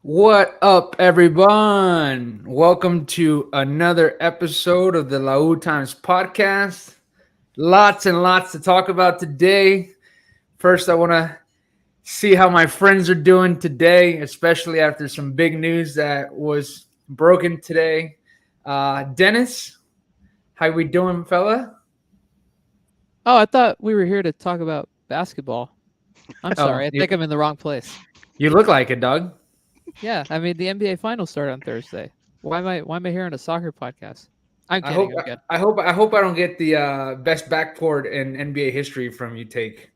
What up, everyone? Welcome to another episode of the Lau Times podcast. Lots and lots to talk about today. First, I want to see how my friends are doing today, especially after some big news that was broken today. Dennis, how we doing, fella? Oh, I thought we were here to talk about basketball. I'm Oh, sorry. I you, think I'm in the wrong place. you look like it, dog. Yeah, I mean the NBA finals start on Thursday. Why am I here on a soccer podcast? I'm I kidding. hope I'm good. I don't get the best backcourt in NBA history from you. Take.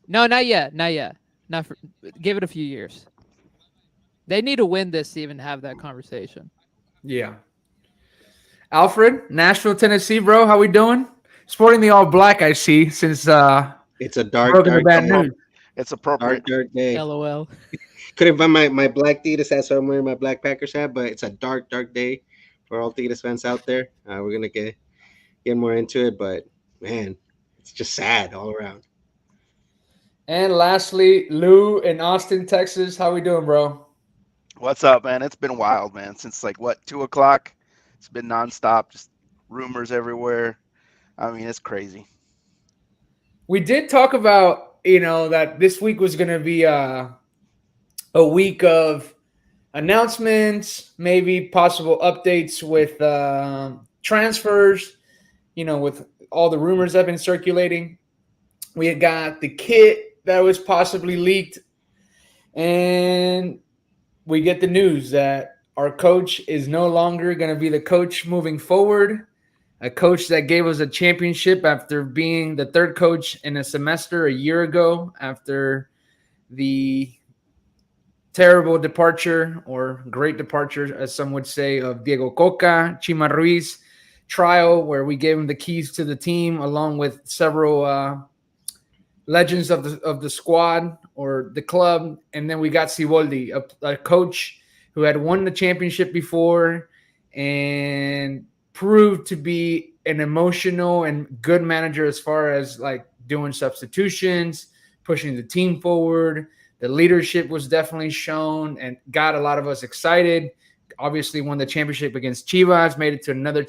No, not yet. Not yet. Not for, give it a few years. They need to win this to even have that conversation. Yeah. Alfred, Nashville, Tennessee, bro. How we doing? Sporting the all black, I see, since It's a dark, broken the dark bad day. news. It's Dark, appropriate. dark day. LOL. Couldn't find my black Tigres hat, so I'm wearing my black Packers hat. But it's a dark, dark day for all Tigres fans out there. We're gonna get more into it, but man, it's just sad all around. And lastly, Lou in Austin, Texas. How we doing, bro? What's up, man? It's been wild, man. Since like what 2 o'clock, it's been nonstop. Just rumors everywhere. I mean, it's crazy. We did talk about that this week was going to be a week of announcements, maybe possible updates with transfers. With all the rumors that have been circulating, we had got the kit that was possibly leaked, and we get the news that our coach is no longer going to be the coach moving forward. A coach that gave us a championship after being the third coach in a semester a year ago, after the terrible departure or great departure, as some would say, of Diego Coca, Chima Ruiz trial, where we gave him the keys to the team along with several legends of the squad or the club, and then we got Siboldi, a coach who had won the championship before and proved to be an emotional and good manager as far as like doing substitutions, pushing the team forward. The leadership was definitely shown and got a lot of us excited. Obviously, won the championship against Chivas, made it to another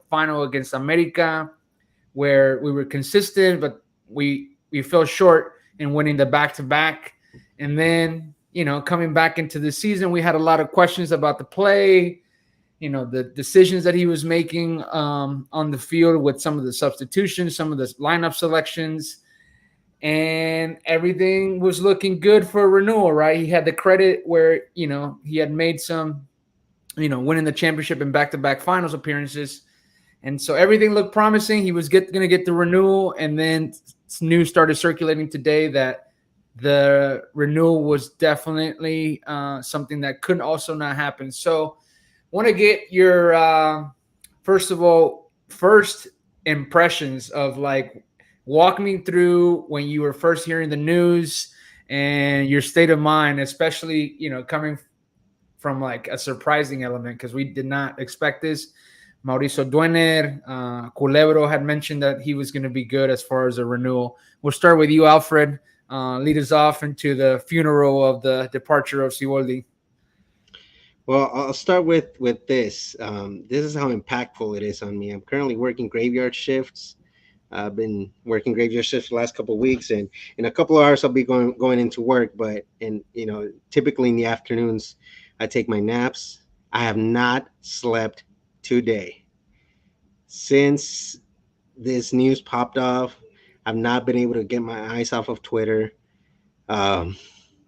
final against America, where we were consistent, but we fell short in winning the back-to-back. And then, coming back into the season, we had a lot of questions about the play, the decisions that he was making on the field with some of the substitutions, some of the lineup selections. And everything was looking good for renewal, right? He had the credit where, he had made some, winning the championship in back-to-back finals appearances. And so everything looked promising. He was going to get the renewal, and then news started circulating today that the renewal was definitely something that could also not happen. So, want to get your first of all first impressions of like walk me through when you were first hearing the news and your state of mind, especially coming from like a surprising element because we did not expect this. Mauricio Duener, Culebro had mentioned that he was going to be good as far as a renewal. We'll start with you, Alfred. Lead us off into the funeral of the departure of Siboldi. Well, I'll start with this. This is how impactful it is on me. I'm currently working graveyard shifts. I've been working graveyard shifts the last couple of weeks, and in a couple of hours I'll be going into work. But typically in the afternoons, I take my naps. I have not slept today since this news popped off. I've not been able to get my eyes off of Twitter. Um,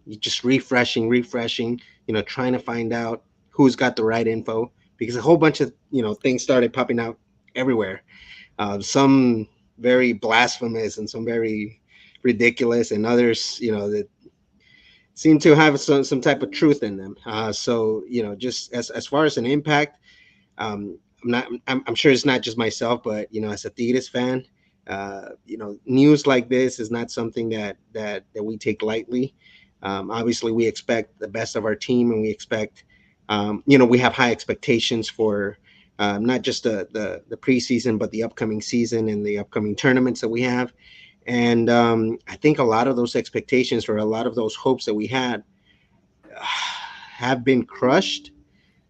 just refreshing, trying to find out who's got the right info because a whole bunch of things started popping out everywhere. Some very blasphemous and some very ridiculous, and others that seem to have some type of truth in them. So just as far as an impact, I'm sure it's not just myself, but as a Tigres fan, news like this is not something that we take lightly. Obviously, we expect the best of our team, and we expect, we have high expectations for not just the preseason, but the upcoming season and the upcoming tournaments that we have. And I think a lot of those expectations or a lot of those hopes that we had have been crushed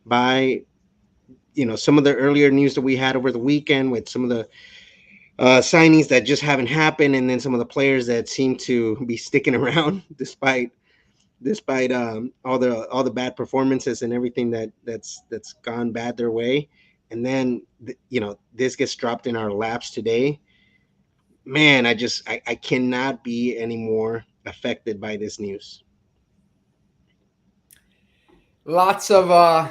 by some of the earlier news that we had over the weekend with some of the signings that just haven't happened, and then some of the players that seem to be sticking around despite all the bad performances and everything that's gone bad their way. And then this gets dropped in our laps today. Man, I cannot be any more affected by this news. Lots of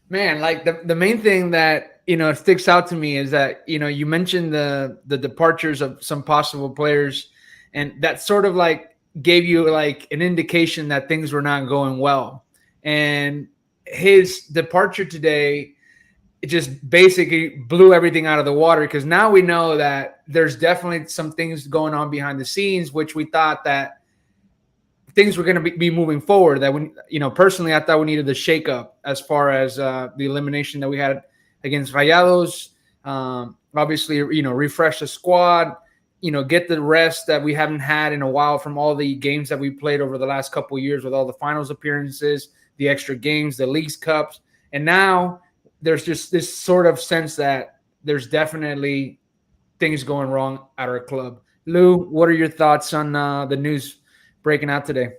man, like the main thing that sticks out to me is that you mentioned the departures of some possible players, and that sort of like gave you like an indication that things were not going well. And his departure today, it just basically blew everything out of the water, because now we know that there's definitely some things going on behind the scenes, which we thought that things were going to be moving forward. That when personally, I thought we needed the shakeup as far as the elimination that we had against Rayados. Obviously, refresh the squad. Get the rest that we haven't had in a while from all the games that we played over the last couple of years with all the finals appearances, the extra games, the leagues cups, and now there's just this sort of sense that there's definitely things going wrong at our club. Lou, what are your thoughts on the news breaking out today?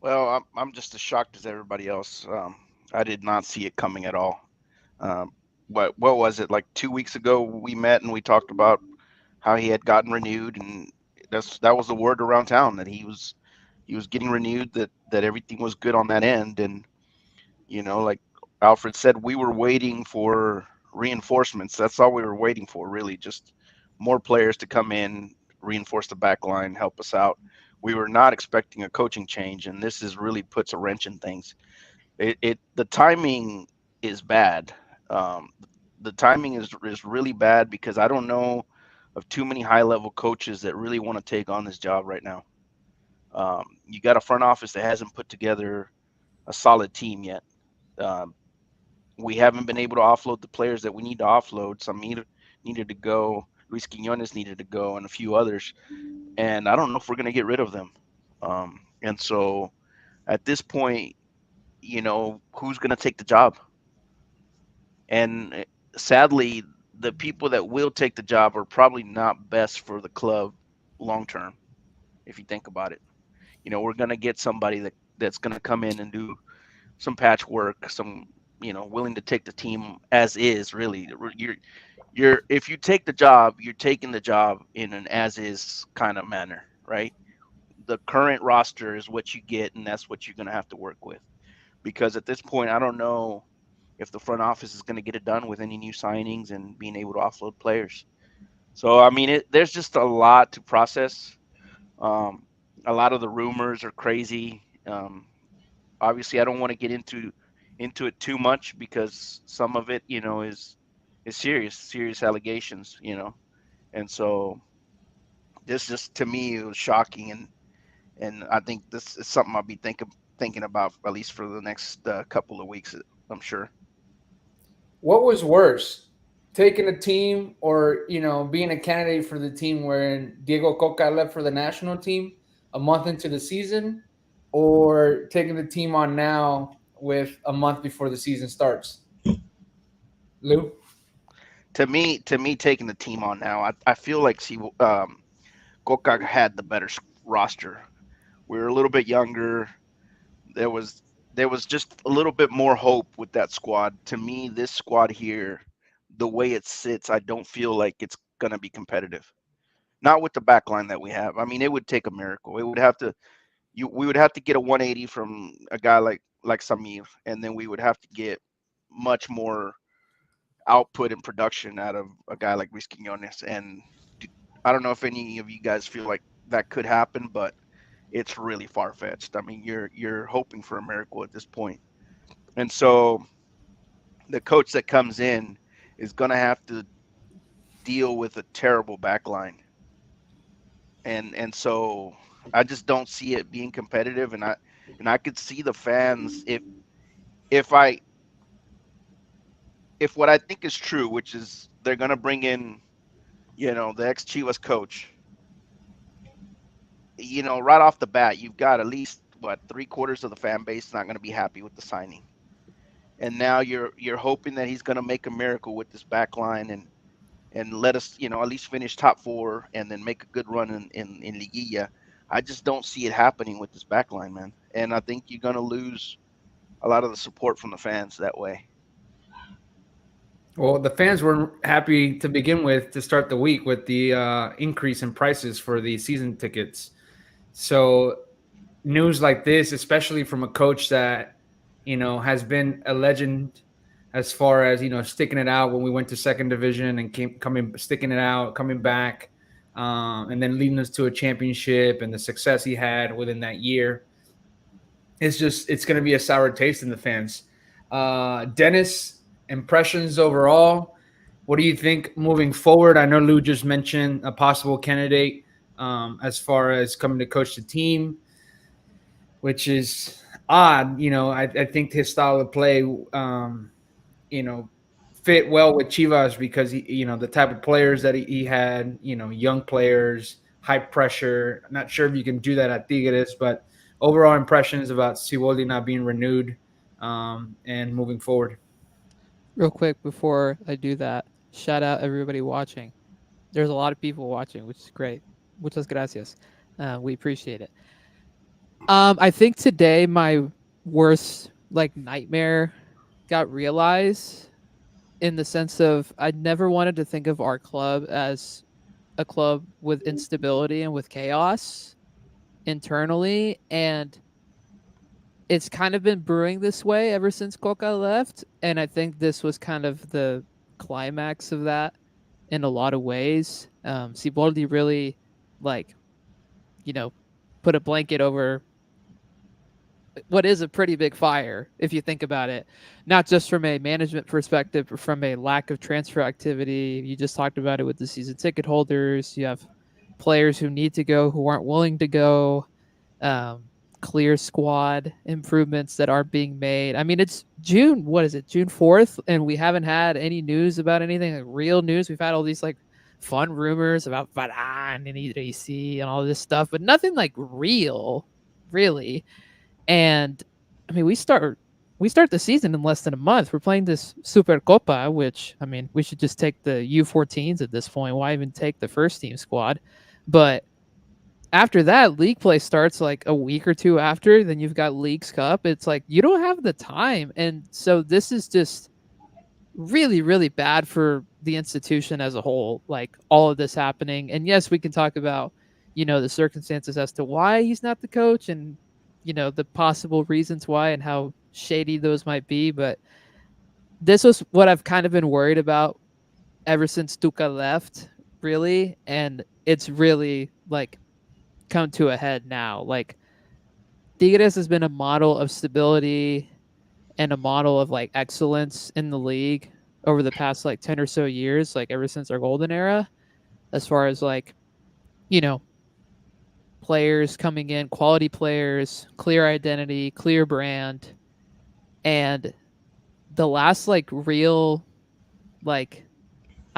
Well, I'm just as shocked as everybody else. I did not see it coming at all. Um, what was it, like 2 weeks ago? We met and we talked about how he had gotten renewed, and that was the word around town that he was getting renewed, that everything was good on that end. And like Alfred said, we were waiting for reinforcements. That's all we were waiting for, really, just more players to come in, reinforce the back line, help us out. We were not expecting a coaching change, and this is really puts a wrench in things. The timing is bad. Um, the timing is really bad, because I don't know of too many high level coaches that really want to take on this job right now. You got a front office that hasn't put together a solid team yet. Um, we haven't been able to offload the players that we need to offload. Samir needed to go, Luis Quinones needed to go, and a few others. And I don't know if we're going to get rid of them. And so at this point, who's going to take the job? And sadly, the people that will take the job are probably not best for the club long term, if you think about it. We're going to get somebody that's going to come in and do some patchwork, some willing to take the team as is. Really, you're if you take the job, you're taking the job in an as is kind of manner, right? The current roster is what you get, and that's what you're going to have to work with. Because at this point, I don't know if the front office is going to get it done with any new signings and being able to offload players. So I mean, there's just a lot to process. Um, a lot of the rumors are crazy. Obviously, I don't want to get into it too much, because some of it, is serious allegations, and so this just, to me, it was shocking. And I think this is something I'll be thinking about, at least for the next couple of weeks, I'm sure. What was worse, taking a team or being a candidate for the team when Diego Coca left for the national team a month into the season, or taking the team on now with a month before the season starts? Lou? To me, taking the team on now, I feel like Coca had the better roster. We were a little bit younger. There was just a little bit more hope with that squad. To me, this squad here, the way it sits, I don't feel like it's gonna be competitive. Not with the back line that we have. I mean, it would take a miracle. It would have to we would have to get a 180 from a guy like Samir, and then we would have to get much more output and production out of a guy like Luis Quinones. And I don't know if any of you guys feel like that could happen, but it's really far fetched. I mean, you're hoping for a miracle at this point. And so the coach that comes in is going to have to deal with a terrible back line. And so I just don't see it being competitive. And I could see the fans, if I if what I think is true, which is they're going to bring in, the ex Chivas coach, right off the bat, you've got at least but 3/4 of the fan base is not going to be happy with the signing. And now you're hoping that he's going to make a miracle with this back line and let us, at least finish top four and then make a good run in Liguilla. I just don't see it happening with this back line, man. And I think you're going to lose a lot of the support from the fans that way. Well, the fans were happy to begin with to start the week with the increase in prices for the season tickets. So news like this, especially from a coach that has been a legend as far as sticking it out when we went to second division and sticking it out, coming back, and then leading us to a championship and the success he had within that year. It's going to be a sour taste in the fans. Dennis, impressions overall. What do you think moving forward? I know Lou just mentioned a possible candidate as far as coming to coach the team, which is odd. I think his style of play, fit well with Chivas because the type of players that he had, young players, high pressure. I'm not sure if you can do that at Tigres, but overall impressions about Siboldi not being renewed and moving forward. Real quick before I do that, shout out everybody watching. There's a lot of people watching, which is great. Muchas gracias. We appreciate it. I think today my worst nightmare got realized in the sense of I never wanted to think of our club as a club with instability and with chaos internally, and it's kind of been brewing this way ever since Coca left, and I think this was kind of the climax of that in a lot of ways. Siboldi really like you know put a blanket over what is a pretty big fire if you think about it, not just from a management perspective, but from a lack of transfer activity. You just talked about it with the season ticket holders. You have players who need to go who aren't willing to go. Um, Clear squad improvements that aren't being made. I mean, it's June. What is it? June 4th, and we haven't had any news about anything like real news. We've had all these fun rumors about Varane and EDC and all this stuff, but nothing real, really. And I mean, we start the season in less than a month. We're playing this Super Copa, which I mean, we should just take the U14s at this point. Why even take the first team squad? But after that, league play starts a week or two after. Then you've got Leagues Cup. It's you don't have the time, and so this is just really, really bad for the institution as a whole. All of this happening, and yes, we can talk about the circumstances as to why he's not the coach, and the possible reasons why and how shady those might be. But this was what I've kind of been worried about ever since Tuca left, really, and it's really come to a head now. Tigres has been a model of stability and a model of excellence in the league over the past 10 or so years, ever since our golden era, as far as you know players coming in, quality players, clear identity, clear brand. And the last real I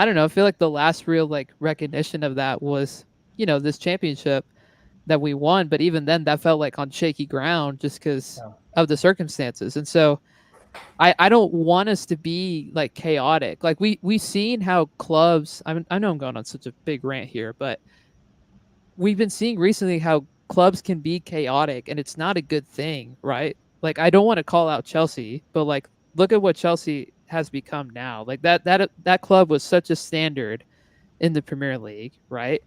don't know, I feel the last real recognition of that was this championship that we won, but even then that felt on shaky ground just because of the circumstances. And so I don't want us to be chaotic. We've seen how clubs, I know I'm going on such a big rant here, but we've been seeing recently how clubs can be chaotic and it's not a good thing, right? I don't want to call out Chelsea, but look at what Chelsea has become now. That club was such a standard in the Premier League, right?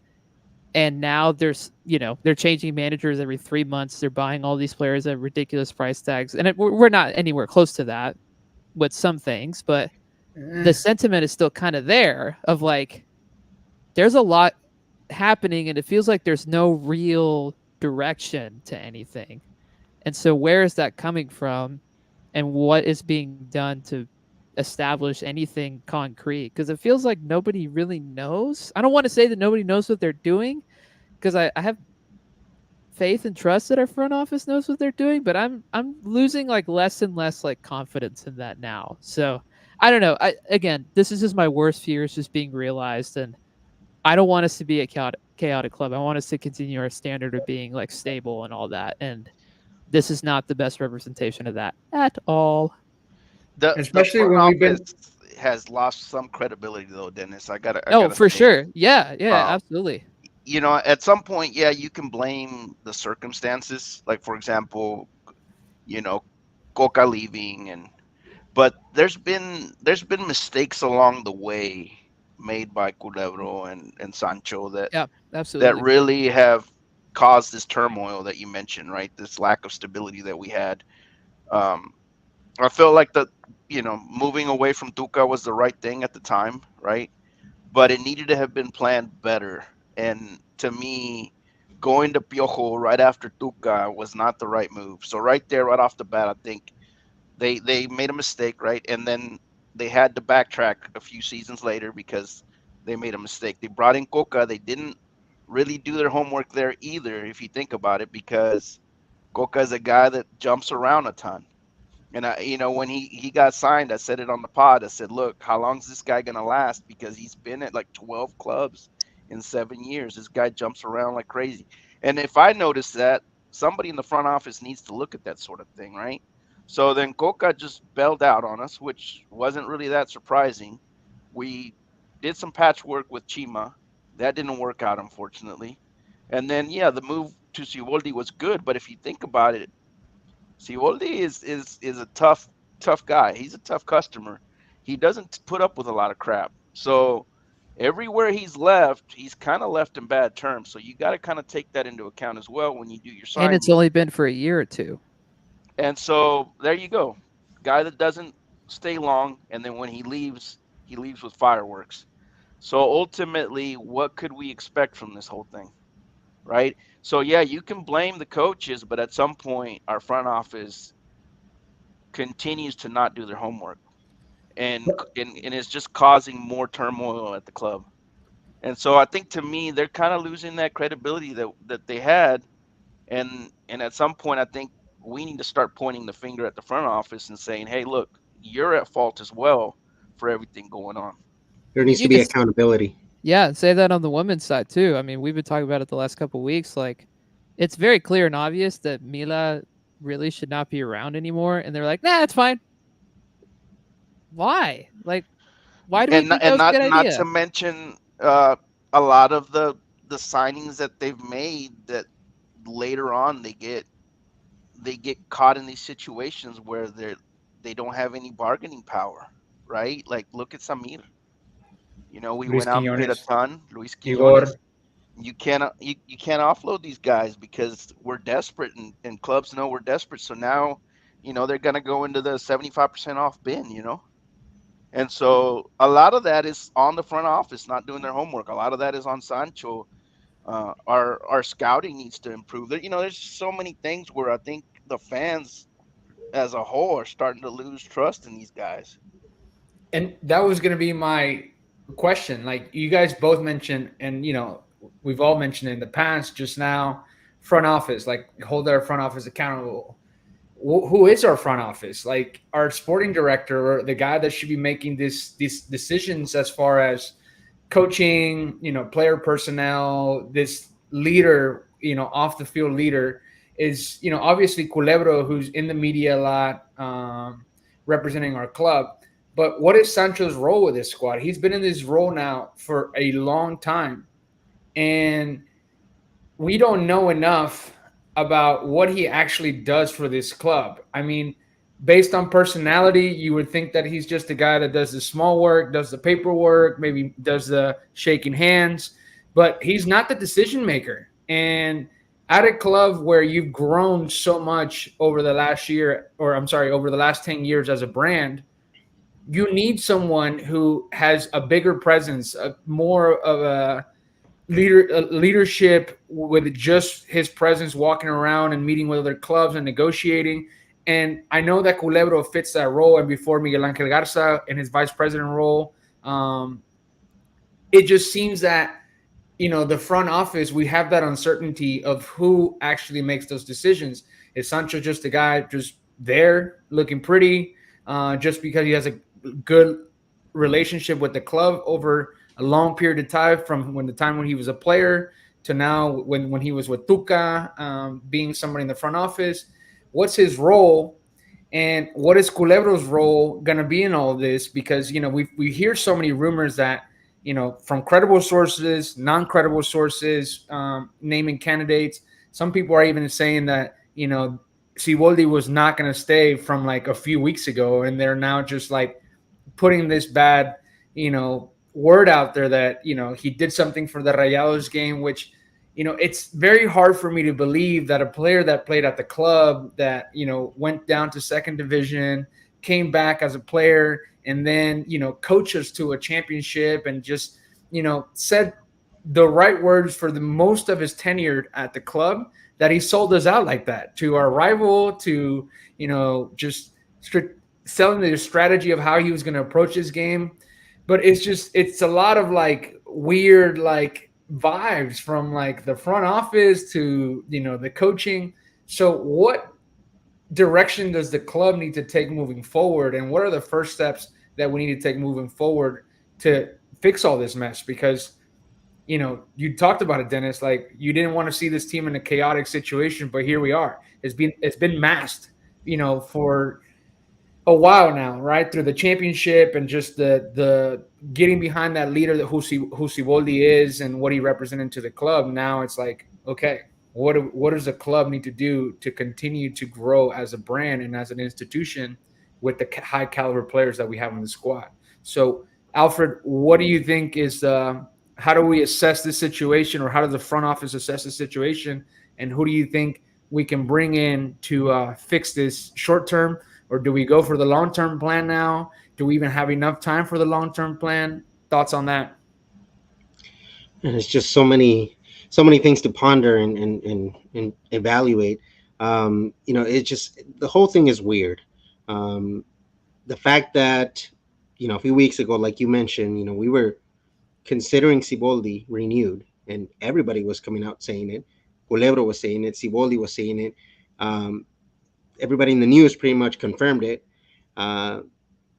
And now they're changing managers every 3 months. They're buying all these players at ridiculous price tags, and we're not anywhere close to that with some things, but the sentiment is still kind of there of there's a lot happening and it feels like there's no real direction to anything. And so where is that coming from and what is being done to establish anything concrete? Because it feels like nobody really knows. I don't want to say that nobody knows what they're doing because I have faith and trust that our front office knows what they're doing, but I'm losing less and less confidence in that now. So I don't know. Again, this is just my worst fears just being realized, and I don't want us to be a chaotic club. I want us to continue our standard of being stable and all that. And this is not the best representation of that at all. The Especially front when we've office been has lost some credibility though, Dennis. I Oh, gotta for say, sure. Yeah, yeah, um, absolutely. at some point, yeah, you can blame the circumstances. Like for example, you know, Coca leaving, but there's been mistakes along the way made by Culebro and Sancho Yeah, that absolutely. really have caused this turmoil that you mentioned, right? This lack of stability that we had. Um, I felt like moving away from Tuca was the right thing at the time, right? But it needed to have been planned better. And to me, going to Piojo right after Tuca was not the right move. So right there, right off the bat, I think they made a mistake, right? And then they had to backtrack a few seasons later because they made a mistake. They brought in Coca. They didn't really do their homework there either, if you think about it, because Coca is a guy that jumps around a ton. And when he got signed, I said it on the pod. I said, "Look, how long is this guy gonna last? Because he's been at like 12 clubs in 7 years. This guy jumps around like crazy." And if I notice that, somebody in the front office needs to look at that sort of thing, right? So then Coca just bailed out on us, which wasn't really that surprising. We did some patchwork with Chima. That didn't work out, unfortunately. And then, yeah, the move to Siboldi was good, but if you think about it, Siboldi is a tough guy. He's a tough customer. He doesn't put up with a lot of crap. So everywhere he's left, he's kind of left in bad terms. So you got to kind of take that into account as well when you do your And it's signings. only been for a year or two. And so there you go. Guy that doesn't stay long, and then when he leaves with fireworks. So ultimately, what could we expect from this whole thing? Right? So yeah, you can blame the coaches, but at some point our front office continues to not do their homework, and it's just causing more turmoil at the club. And so I think, to me, they're kind of losing that credibility that they had, and at some point I think we need to start pointing the finger at the front office and saying, "Hey, look, you're at fault as well for everything going on." There needs to You be can, accountability. yeah, say that on the women's side too. I mean, we've been talking about it the last couple of weeks. Like, it's very clear and obvious that Mila really should not be around anymore, and they're like, "Nah, it's fine." Why? Like, why do we think that And was a good not to idea? mention a lot of the signings that they've made that later on they get caught in these situations where they don't have any bargaining power, right? Like look at Samir. We Luis went out and paid a Quiñones, ton. Luis Quinones. Igor. You can't offload these guys because we're desperate, and clubs know we're desperate. So now, they're gonna go into the 75% off bin. And so a lot of that is on the front office not doing their homework. A lot of that is on Sancho. Our scouting needs to improve. There's so many things where I think the fans as a whole are starting to lose trust in these guys. And that was going to be my question. Like you guys both mentioned, and we've all mentioned in the past just now, front office, like hold our front office accountable. Who is our front office? Like our sporting director, or the guy that should be making these decisions as far as coaching, player personnel, this leader, off the field leader is, obviously Culebro, who's in the media a lot, representing our club. But what is Sancho's role with this squad? He's been in this role now for a long time, and we don't know enough about what he actually does for this club. I mean, based on personality, you would think that he's just a guy that does the small work, does the paperwork, maybe does the shaking hands, but he's not the decision maker. And at a club where you've grown so much over the last year, or I'm sorry, over the last 10 years as a brand, you need someone who has a bigger presence, more of a leadership with just his presence walking around and meeting with other clubs and negotiating. And I know that Culebro fits that role. And before Miguel Angel Garza in his vice president role, it just seems that the front office, we have that uncertainty of who actually makes those decisions. Is Sancho just a guy just there looking pretty, just because he has a good relationship with the club over a long period of time, from the time when he was a player to now when he was with Tuca, being somebody in the front office? what's his role, and what is Culebro's role going to be in all of this? Because we hear so many rumors that from credible sources, non-credible sources, naming candidates. Some people are even saying that Siboldi was not going to stay from like a few weeks ago, and they're now just like putting this bad, word out there that he did something for the Rayados game, which it's very hard for me to believe that a player that played at the club that went down to second division, came back as a player, and then coaches to a championship and just said the right words for the most of his tenure at the club, that he sold us out like that to our rival, to just selling the strategy of how he was going to approach his game. But it's a lot of like weird like vibes from like the front office to the coaching. So what direction does the club need to take moving forward, and what are the first steps that we need to take moving forward to fix all this mess? Because you talked about it, Dennis. Like, you didn't want to see this team in a chaotic situation, but here we are. It's been masked, for a while now, right? Through the championship and just the getting behind that leader that who Siboldi is and what he represented to the club. Now it's like, okay, what does the club need to do to continue to grow as a brand and as an institution with the high caliber players that we have in the squad? So, Alfred, what do you think is how do we assess this situation, or how does the front office assess the situation, and who do you think we can bring in to fix this short term? Or do we go for the long term plan now? Do we even have enough time for the long term plan? Thoughts on that? And it's just so many things to ponder and evaluate. It's just the whole thing is weird. Um, the fact that a few weeks ago, like you mentioned, we were considering Siboldi renewed, and everybody was coming out saying it. Culebro was saying it. Siboldi was saying it. Um, Everybody in the news pretty much confirmed it. Uh,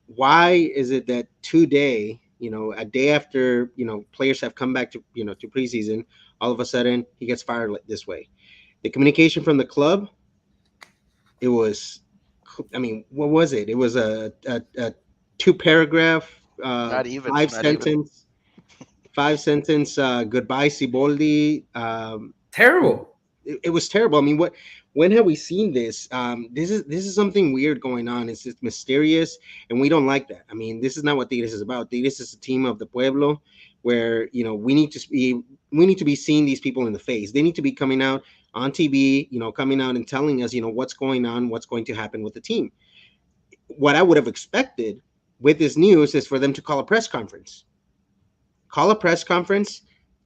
why is it that today, a day after players have come back to preseason, all of a sudden he gets fired this way? The communication from the club, it was, I mean, what was it? It was a two paragraph, five Not even. sentence, goodbye Siboldi. Terrible. It was terrible. I mean, when have we seen this? This is something weird going on. It's just mysterious, and we don't like that. I mean, this is not what Tigres is about. Tigres is a team of the pueblo, where we need to be seeing these people in the face. They need to be coming out on TV, coming out and telling us, what's going on, what's going to happen with the team. What I would have expected with this news is for them to call a press conference,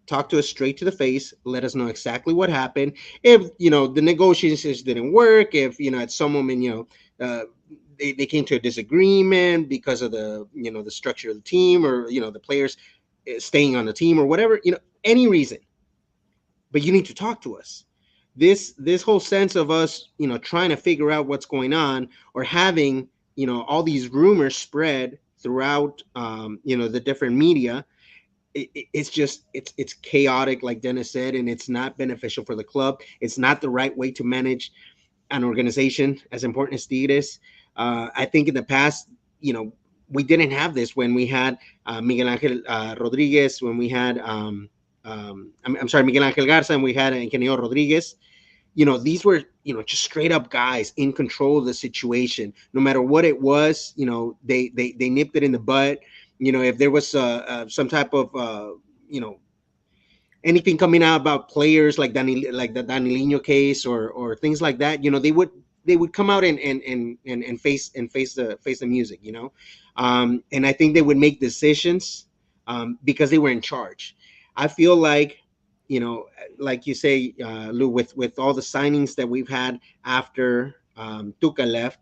talk to us straight to the face, let us know exactly what happened. If the negotiations didn't work, if at some moment they came to a disagreement because of the structure of the team, or the players staying on the team, or whatever, any reason, but you need to talk to us. This whole sense of us trying to figure out what's going on, or having all these rumors spread throughout the different media, it's chaotic, like Dennis said, and it's not beneficial for the club. It's not the right way to manage an organization as important as Tigres. I think in the past, we didn't have this when we had Miguel Angel Rodriguez, when we had I'm sorry, Miguel Angel Garza, and we had Ingeniero Rodriguez. These were just straight up guys in control of the situation. No matter what it was, they nipped it in the butt. If there was some type of anything coming out about players like like the Danilino case, or things like that, they would come out and face the music, and I think they would make decisions because they were in charge. I feel like, like you say, Lou, with all the signings that we've had after Tuca left,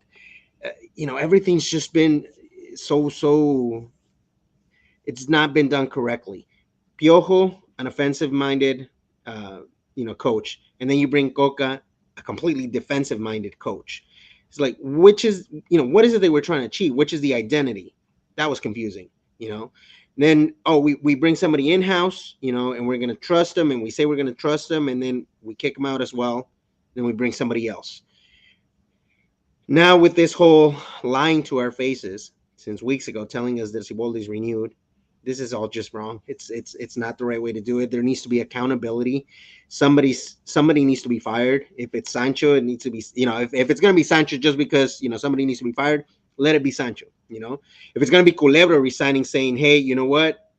everything's just been so it's not been done correctly. Piojo, an offensive-minded, coach, and then you bring Coca, a completely defensive-minded coach. It's like, which is, what is it they were trying to achieve? Which is the identity? That was confusing, Then, we bring somebody in-house, and we're going to trust them, and we say we're going to trust them, and then we kick them out as well. Then we bring somebody else. Now with this whole lying to our faces since weeks ago, telling us that Siboldi's renewed, this is all just wrong. It's not the right way to do it. There needs to be accountability. Somebody needs to be fired. If it's Sancho, it needs to be, if it's gonna be Sancho just because somebody needs to be fired, let it be Sancho. If it's gonna be Culebro resigning, saying, hey, you know what,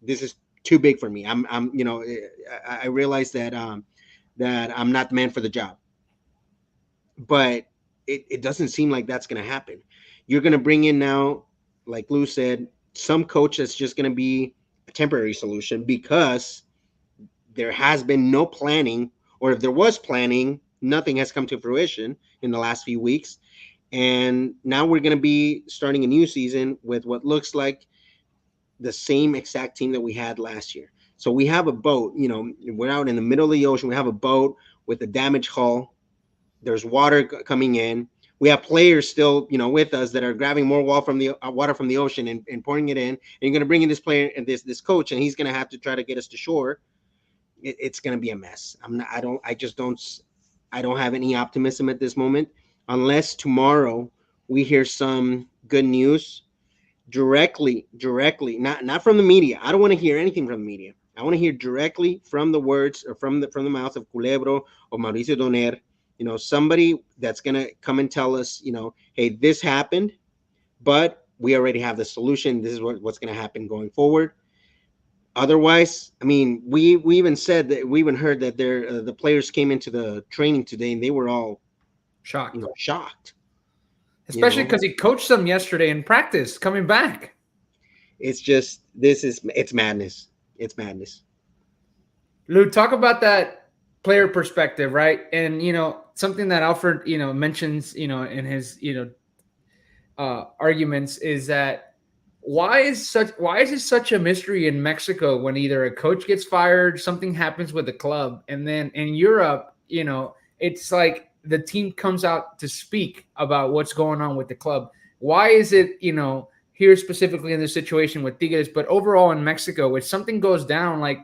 this is too big for me. I realize that I'm not the man for the job, but it doesn't seem like that's going to happen. You're going to bring in now, like Lou said, some coach that's just going to be a temporary solution because there has been no planning, or if there was planning, nothing has come to fruition in the last few weeks. And now we're going to be starting a new season with what looks like the same exact team that we had last year. So we have a boat, we're out in the middle of the ocean. We have a boat with a damaged hull. There's water coming in. We have players still, with us that are grabbing more water from the ocean and pouring it in. And you're going to bring in this player and this coach, and he's going to have to try to get us to shore. It's going to be a mess. I don't have any optimism at this moment, unless tomorrow we hear some good news directly, not from the media. I don't want to hear anything from the media. I want to hear directly from the words, or from the mouth of Culebro or Mauricio Doner, somebody that's going to come and tell us, hey, this happened, but we already have the solution. This is what's going to happen going forward. Otherwise, I mean, we even said that, we even heard that the players came into the training today and they were all Shocked. Shocked. Especially because he coached them yesterday in practice coming back. It's just, it's madness. It's madness. Lou, talk about that player perspective, right? And something that Alfred mentions in his arguments is that why is it such a mystery in Mexico when either a coach gets fired, something happens with the club, and then in Europe, it's like the team comes out to speak about what's going on with the club. Why is it, here specifically in this situation with Tigres, but overall in Mexico, if something goes down, like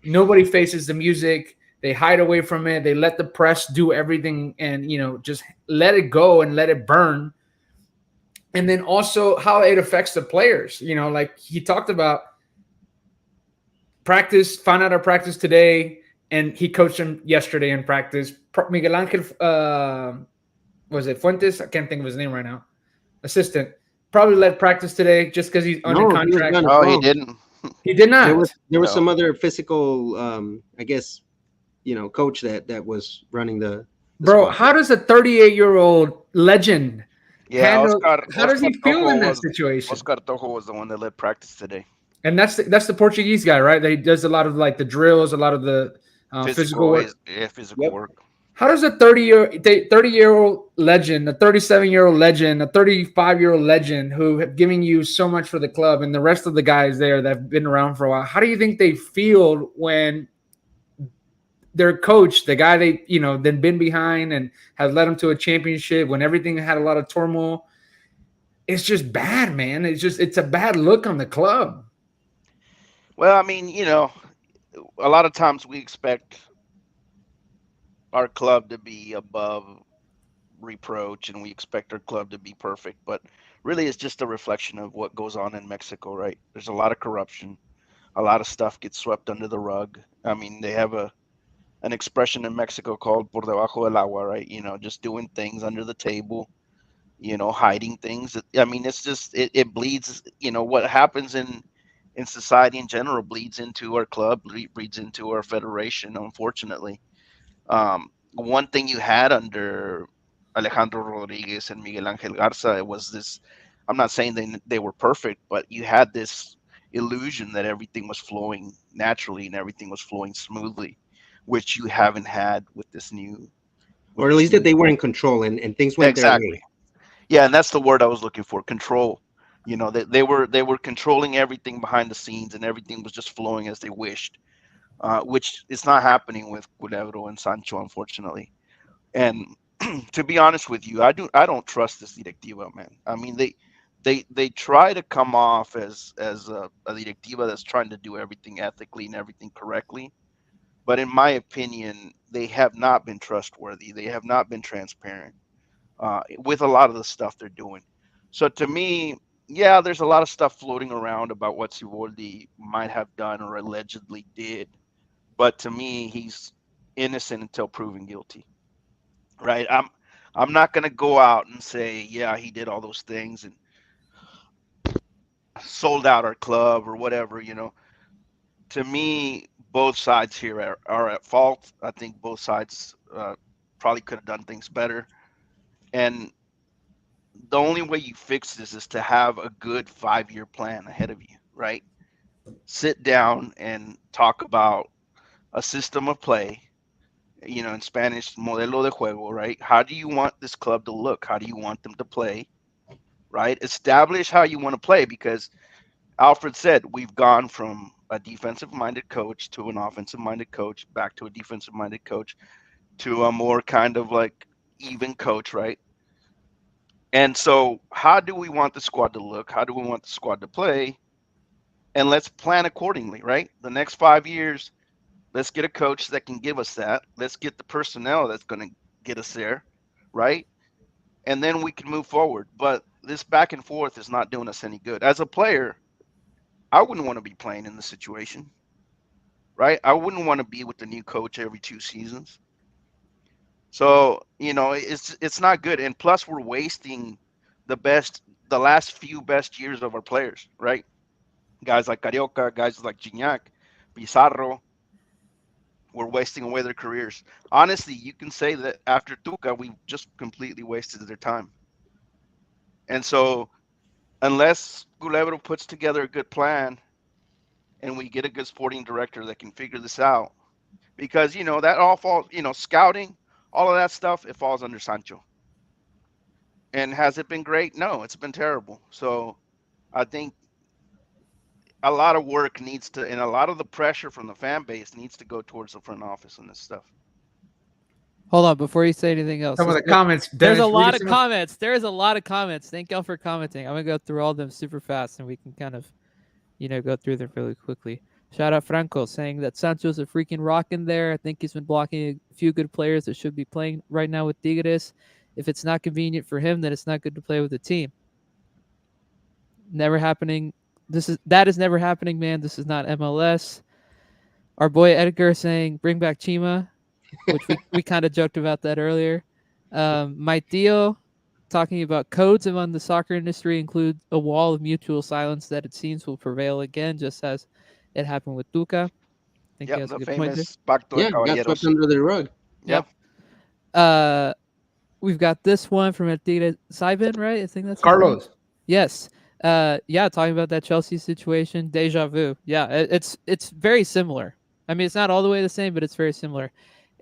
nobody faces the music, they hide away from it, they let the press do everything and, just let it go and let it burn. And then also how it affects the players, like he talked about practice, found out our practice today, and he coached him yesterday in practice. Miguel Angel, was it Fuentes? I can't think of his name right now. Assistant probably led practice today just because he's under contract. He didn't. He did not. There was some other physical, I guess, coach that was running the bro. spot. How does a 38-year-old legend? Yeah, how does he feel in that situation? Oscar Tojo was the one that led practice today. And that's the Portuguese guy, right? That he does a lot of like the drills, a lot of the physical work. Physical work. How does a 30-year-old legend, a 37-year-old legend, a 35-year-old legend who have given you so much for the club, and the rest of the guys there that have been around for a while, how do you think they feel when their coach, the guy they then been behind and has led them to a championship, when everything had a lot of turmoil? It's just bad, man. It's a bad look on the club. Well, I mean, a lot of times we expect our club to be above reproach and we expect our club to be perfect, but really it's just a reflection of what goes on in Mexico, right? There's a lot of corruption, a lot of stuff gets swept under the rug. I mean, they have an expression in Mexico called por debajo del agua, right? Just doing things under the table, hiding things. I mean, it's just it bleeds. What happens in society in general bleeds into our club, bleeds into our federation, unfortunately. One thing you had under Alejandro Rodriguez and Miguel Angel Garza, it was this, I'm not saying they were perfect, but you had this illusion that everything was flowing naturally and everything was flowing smoothly, which you haven't had with this new. Or at least that they were in control and things went their way. Yeah, and that's the word I was looking for, control. They were controlling everything behind the scenes and everything was just flowing as they wished. Which is not happening with Culebro and Sancho, unfortunately. And to be honest with you, I don't trust this directiva, man. I mean, they try to come off as a directiva that's trying to do everything ethically and everything correctly, but in my opinion, they have not been trustworthy. They have not been transparent. with a lot of the stuff they're doing. So to me, yeah, there's a lot of stuff floating around about what Siboldi might have done or allegedly did, but to me, he's innocent until proven guilty. Right? I'm not gonna go out and say, yeah, he did all those things and sold out our club or whatever. To me, both sides here are at fault. I think both sides probably could have done things better. And the only way you fix this is to have a good 5 year plan ahead of you, right? Sit down and talk about a system of play, in Spanish, modelo de juego, right? How do you want this club to look? How do you want them to play, right? Establish how you want to play because Alfred said we've gone from a defensive minded coach to an offensive minded coach, back to a defensive minded coach, to a more kind of like even coach, right? And so, how do we want the squad to look? How do we want the squad to play? And let's plan accordingly, right? The next 5 years, let's get a coach that can give us that. Let's get the personnel that's going to get us there, right? And then we can move forward. But this back and forth is not doing us any good. As a player, I wouldn't want to be playing in this situation, right? I wouldn't want to be with the new coach every 2 seasons. So, it's not good. And plus we're wasting the last few best years of our players, right? Guys like Carioca, guys like Gignac, Pizarro, we're wasting away their careers. Honestly, you can say that after Tuca, we just completely wasted their time. And so, unless Culebro puts together a good plan and we get a good sporting director that can figure this out, because that all falls, scouting, all of that stuff, it falls under Sancho. And has it been great? No, it's been terrible. So I think a lot of work needs to, and a lot of the pressure from the fan base needs to go towards the front office on this stuff. Hold on, before you say anything else. Some of the comments, There's Dennis, a lot read of some comments. There is a lot of comments. Thank y'all for commenting. I'm gonna go through all of them super fast, and we can kind of, go through them really quickly. Shout out Franco saying that Sancho's a freaking rock in there. I think he's been blocking a few good players that should be playing right now with Tigres. If it's not convenient for him, then it's not good to play with the team. Never happening. That is never happening, man. This is not MLS. Our boy Edgar saying bring back Chima, which we kind of joked about that earlier. My Theo talking about codes among the soccer industry include a wall of mutual silence that it seems will prevail again, just as it happened with Tuca. I think he Yep, has a the good point there. famous Pacto de Yeah, got swept Caballeros. under the rug. Yep. Uh, we've got this one from Adida Saiben, right? I think that's his name. Carlos. Yes. Yeah, talking about that Chelsea situation, deja vu. Yeah, it's very similar. I mean, it's not all the way the same, but it's very similar.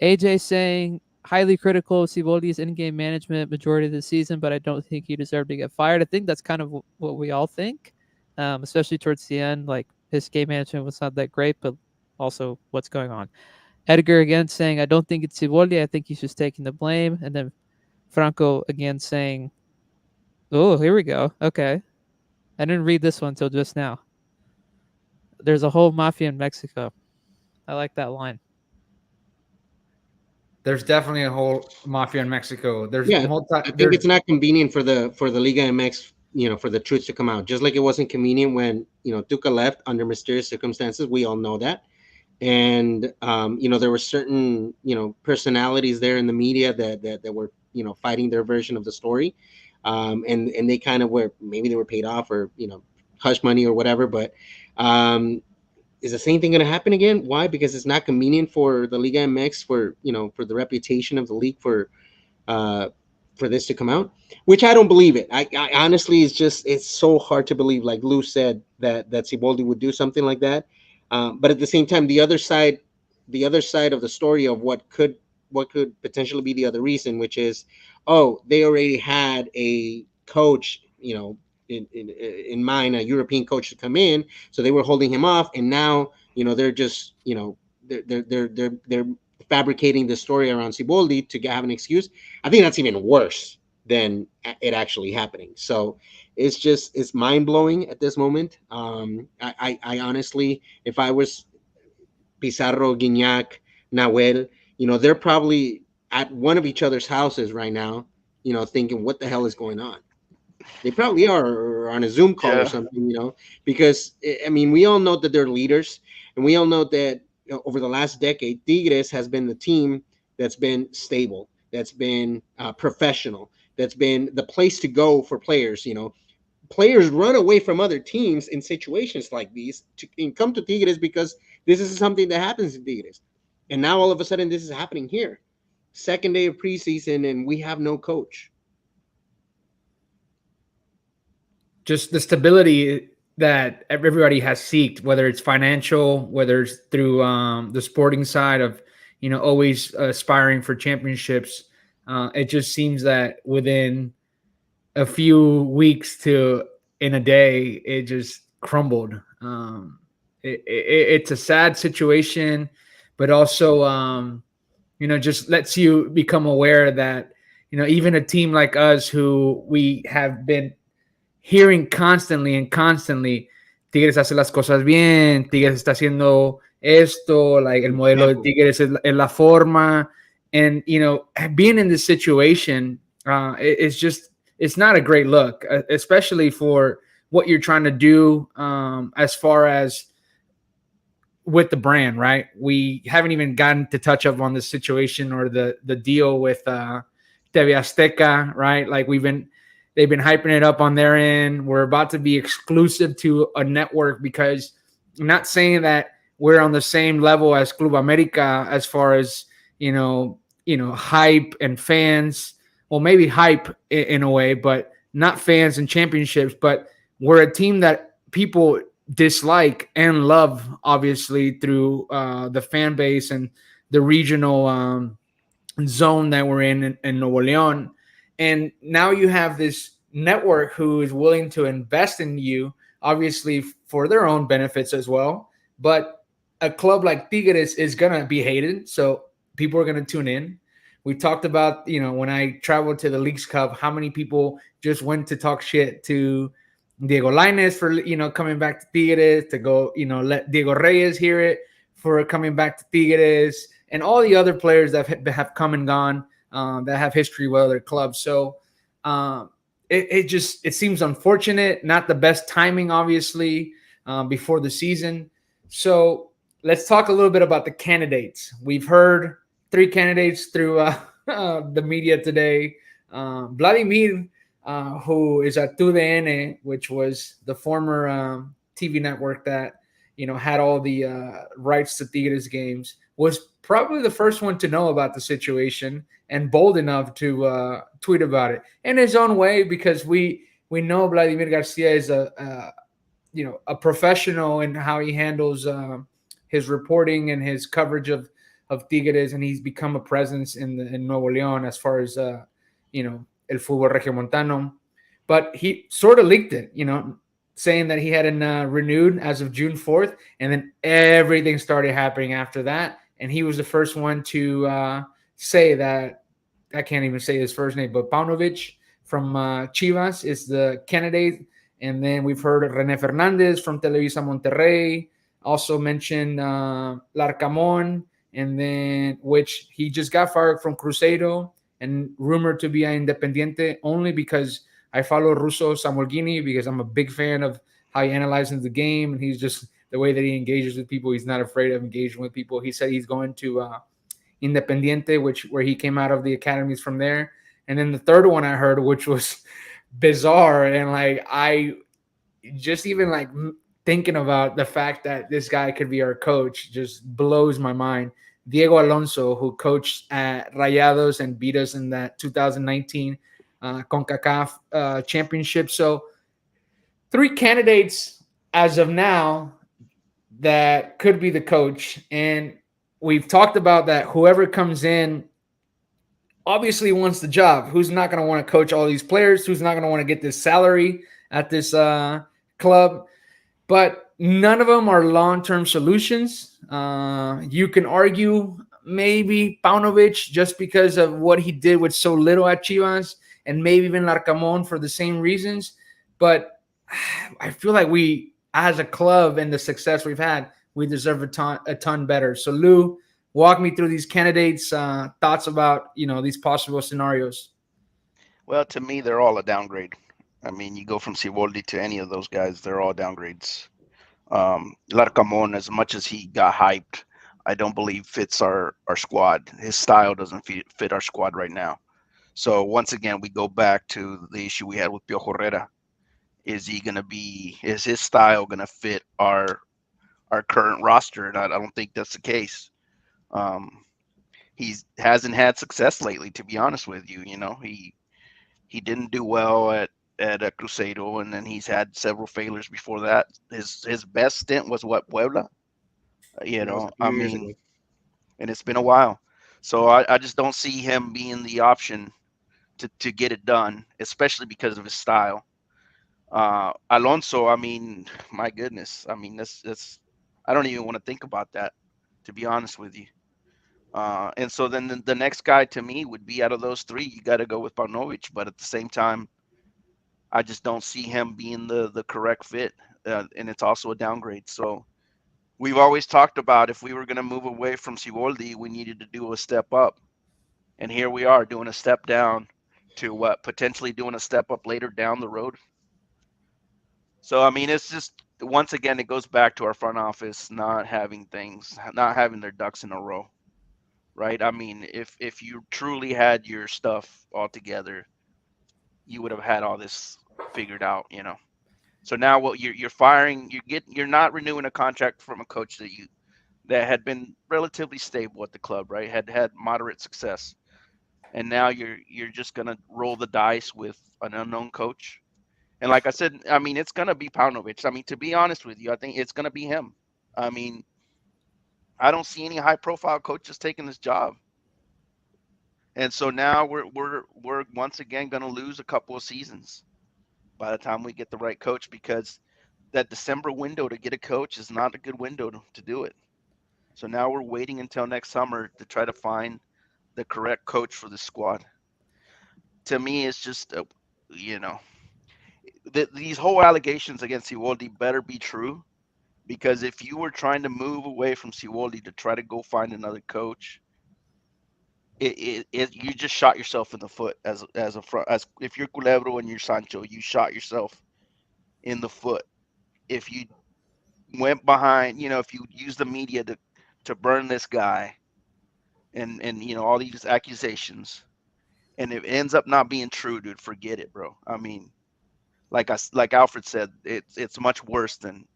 AJ saying highly critical of Siboldi's in-game management majority of the season, but I don't think he deserved to get fired. I think that's kind of what we all think, especially towards the end. Like his game management was not that great, but also what's going on. Edgar again saying I don't think it's Siboldi. I think he's just taking the blame, and then Franco again saying, "Oh, here we go. Okay." I didn't read this one until just now. There's a whole mafia in Mexico. I like that line. There's definitely a whole mafia in Mexico. There's Yeah, multi. I think There's it's not convenient for the Liga MX, for the truth to come out. Just like it wasn't convenient when Tuca left under mysterious circumstances. We all know that, and there were certain personalities there in the media that were fighting their version of the story, and they kind of were, maybe they were paid off or hush money or whatever, but. Is the same thing going to happen again? Why? Because it's not convenient for the Liga MX, for the reputation of the league, uh, for this to come out, which I don't believe it. I honestly, it's so hard to believe, like Lou said, that Siboldi would do something like that. But at the same time, the other side of the story of what could potentially be the other reason, which is, oh, they already had a coach, in mind, a European coach to come in, so they were holding him off, and now they're just they're fabricating the story around Siboldi to have an excuse. I think that's even worse than it actually happening. So it's mind blowing at this moment. I honestly, if I was Pizarro, Guignac, Nahuel, they're probably at one of each other's houses right now, thinking, what the hell is going on? They probably are, or on a Zoom call or Yeah. something, because I mean, we all know that they're leaders, and we all know that over the last decade, Tigres has been the team that's been stable, that's been professional, that's been the place to go for players. Players run away from other teams in situations like these and come to Tigres because this is something that happens in Tigres, and now all of a sudden this is happening here. Second day of preseason, and we have no coach. Just the stability that everybody has seeked, whether it's financial, whether it's through the sporting side of, always aspiring for championships. It just seems that within a few weeks to in a day, it just crumbled. It's a sad situation, but also, just lets you become aware that, even a team like us who we have been hearing constantly and constantly, Tigres hace las cosas bien, Tigres está haciendo esto, like el modelo de Tigres es la forma. And, being in this situation, it's just, it's not a great look, especially for what you're trying to do as far as with the brand, right? We haven't even gotten to touch up on the situation or the deal with TV Azteca, right? Like they've been hyping it up on their end. We're about to be exclusive to a network because I'm not saying that we're on the same level as Club America as far as, hype and fans. Well, maybe hype in a way, but not fans and championships. But we're a team that people dislike and love, obviously, through the fan base and the regional zone that we're in Nuevo León. And now you have this network who is willing to invest in you, obviously for their own benefits as well. But a club like Tigres is going to be hated. So people are going to tune in. We talked about, when I traveled to the Leagues Cup, how many people just went to talk shit to Diego Lainez for, coming back to Tigres, to go, let Diego Reyes hear it for coming back to Tigres, and all the other players that have come and gone that have history with other clubs. So it seems unfortunate, not the best timing, obviously, before the season. So let's talk a little bit about the candidates. We've heard 3 candidates through the media today. Vladimir, who is at TUDN, which was the former TV network that had all the rights to Tigres games, was probably the first one to know about the situation and bold enough to tweet about it in his own way, because we know Vladimir Garcia is a professional in how he handles his reporting and his coverage of Tigres, and he's become a presence in Nuevo León as far as el fútbol regiomontano. But he sort of leaked it, saying that he hadn't renewed as of June 4th, and then everything started happening after that. And he was the first one to say that, I can't even say his first name, but Paunovic from Chivas is the candidate. And then we've heard René Fernandez from Televisa Monterrey, also mentioned Larcamón, and then which he just got fired from Cruzeiro and rumored to be an Independiente, only because I follow Russo Samolgini because I'm a big fan of how he analyzes the game, and he's just the way that he engages with people. He's not afraid of engaging with people. He said he's going to Independiente, where he came out of the academies from there. And then the third one I heard, which was bizarre, and like I just even like thinking about the fact that this guy could be our coach just blows my mind. Diego Alonso, who coached at Rayados and beat us in that 2019 CONCACAF championship. So 3 candidates as of now that could be the coach. And we've talked about that whoever comes in obviously wants the job. Who's not going to want to coach all these players? Who's not going to want to get this salary at this club? But none of them are long-term solutions. You can argue maybe Paunovic just because of what he did with so little at Chivas, and maybe even Larcamón for the same reasons. But I feel like we, as a club and the success we've had, we deserve a ton better. So Lou, walk me through these candidates, thoughts about these possible scenarios. Well, to me, they're all a downgrade. I mean, you go from Siboldi to any of those guys, they're all downgrades. Larcamon, as much as he got hyped, I don't believe fits our squad. His style doesn't fit our squad right now. So once again, we go back to the issue we had with Piojo Herrera. Is his style gonna fit our current roster? And I don't think that's the case. Um, he hasn't had success lately, to be honest with you. You know, he didn't do well at Cruzeiro, and then he's had several failures before that. His best stint was what, Puebla. You That was know, a few I years mean, ago. and it's been a while. So I just don't see him being the option to get it done, especially because of his style. Alonso, I mean, my goodness, I mean that's I don't even want to think about that, to be honest with you. And so then the next guy to me would be out of those three, you got to go with Paunovic, but at the same time, I just don't see him being the correct fit, and it's also a downgrade. So we've always talked about if we were going to move away from Siboldi, we needed to do a step up, and here we are doing a step down to what potentially doing a step up later down the road. So I mean, it's just once again it goes back to our front office not having their ducks in a row, right? I mean, if you truly had your stuff all together, you would have had all this figured out, you know. So now what you're firing, you're not renewing a contract from a coach that had been relatively stable at the club, right? Had moderate success, and now you're just gonna roll the dice with an unknown coach. And like I said, I mean, it's gonna be Paunovic. I mean, to be honest with you, I think it's gonna be him. I mean, I don't see any high profile coaches taking this job. And so now we're once again gonna lose a couple of seasons by the time we get the right coach, because that December window to get a coach is not a good window to do it. So now we're waiting until next summer to try to find the correct coach for the squad. To me, it's just you know, these whole allegations against Siwoldi better be true, because if you were trying to move away from Siwoldi to try to go find another coach, you just shot yourself in the foot as a front, as if you're Culebro and you're Sancho, you shot yourself in the foot. If you went behind, you know, if you use the media to burn this guy and you know all these accusations, and it ends up not being true, dude, forget it, bro. I mean, like Alfred said, it's much worse than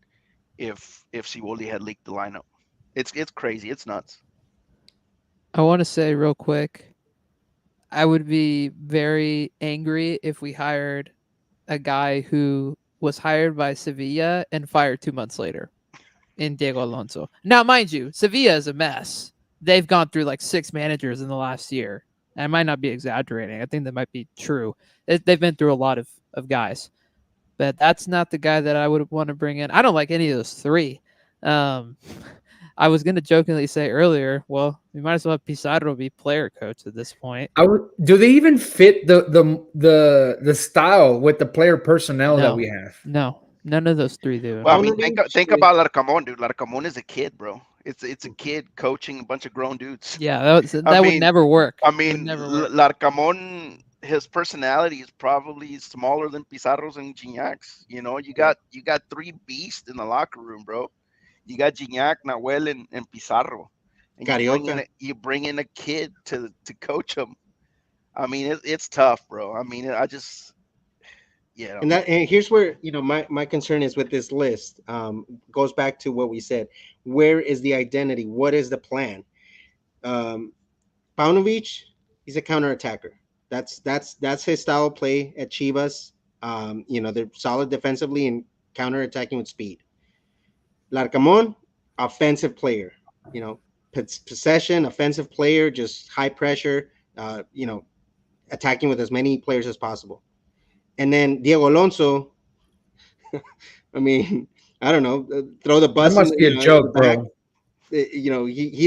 if Siwoli had leaked the lineup. It's crazy. It's nuts. I want to say real quick, I would be very angry if we hired a guy who was hired by Sevilla and fired 2 months later in Diego Alonso. Now, mind you, Sevilla is a mess. They've gone through like 6 managers in the last year. I might not be exaggerating. I think that might be true. They've been through a lot of guys, but that's not the guy that I would want to bring in. I don't like any of those three. Um, I was going to jokingly say earlier, well, we might as well have Pizarro be player coach at this point. Do they even fit the style with the player personnel that No, we have? no, none of those three do. Well, I mean, Paunovic think is about Larcamon, dude. Larcamon is a kid, bro. It's a kid coaching a bunch of grown dudes. Yeah, I that would mean, never work. I Would mean, never work. Larcamon, his personality is probably smaller than Pizarro's and Gignac's. You know, you got three beasts in the locker room, bro. You got Gignac, Nahuel, and Pizarro, and Carioca. you bring in a kid to coach them. I mean, it's tough, bro. I mean, I just yeah. And here's where my concern is with this list. Goes back to what we said. Where is the identity? What is the plan? Um, Paunovic, he's a counterattacker. That's his style of play at Chivas. They're solid defensively and counterattacking with speed. Larcamon, offensive player. You know, possession, offensive player, just high pressure. Attacking with as many players as possible. And then Diego Alonso, I mean, I don't know, throw the That bus in must be a at the joke, back. bro. He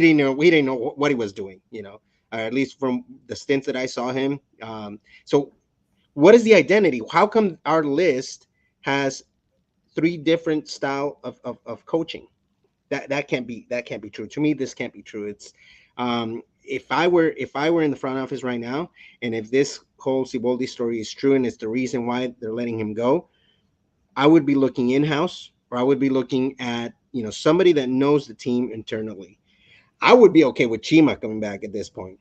didn't know, we didn't know what he was doing. At least from the stints that I saw him. So what is the identity? How come our list has three different style of coaching? That can't be true. To me, this can't be true. It's if I were in the front office right now, and if this whole Siboldi story is true and it's the reason why they're letting him go, I would be looking in house, or I would be looking at somebody that knows the team internally. I would be okay with Chima coming back at this point.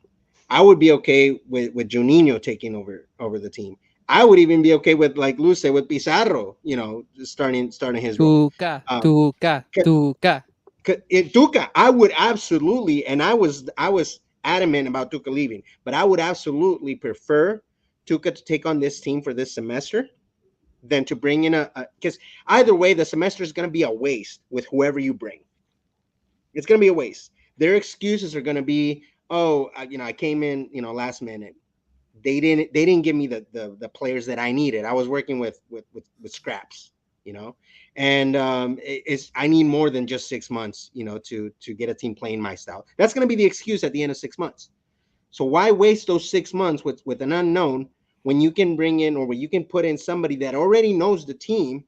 I would be okay with Juninho taking over the team. I would even be okay with, like Luce, with Pizarro, starting his role. Tuca, Um, Tuca, Tuca. in Tuca, I would absolutely, and I was adamant about Tuca leaving, but I would absolutely prefer Tuca to take on this team for this semester than to bring in because either way, the semester is going to be a waste with whoever you bring. It's going to be a waste. Their excuses are going to be, oh, I came in, last minute. They didn't give me the players that I needed. I was working with scraps, and it's I need more than just 6 months, to get a team playing my style. That's going to be the excuse at the end of 6 months. So why waste those 6 months with an unknown when you can bring in, or when you can put in somebody that already knows the team,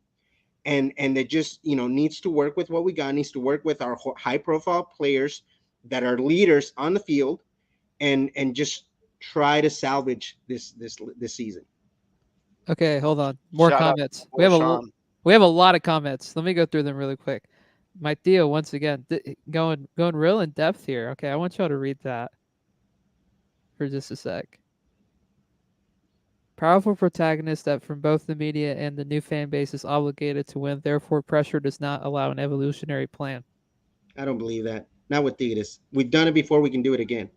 and that just needs to work with what we got, needs to work with our high profile players that are leaders on the field, and just try to salvage this season. Okay, hold on. More Shout out comments. to Sean. We have a lot of comments. Let me go through them really quick. My Theo, once again, going real in depth here. Okay, I want y'all to read that for just a sec. Powerful protagonist that from both the media and the new fan base is obligated to win. Therefore, pressure does not allow an evolutionary plan. I don't believe that. Not with Tigres. We've done it before. We can do it again.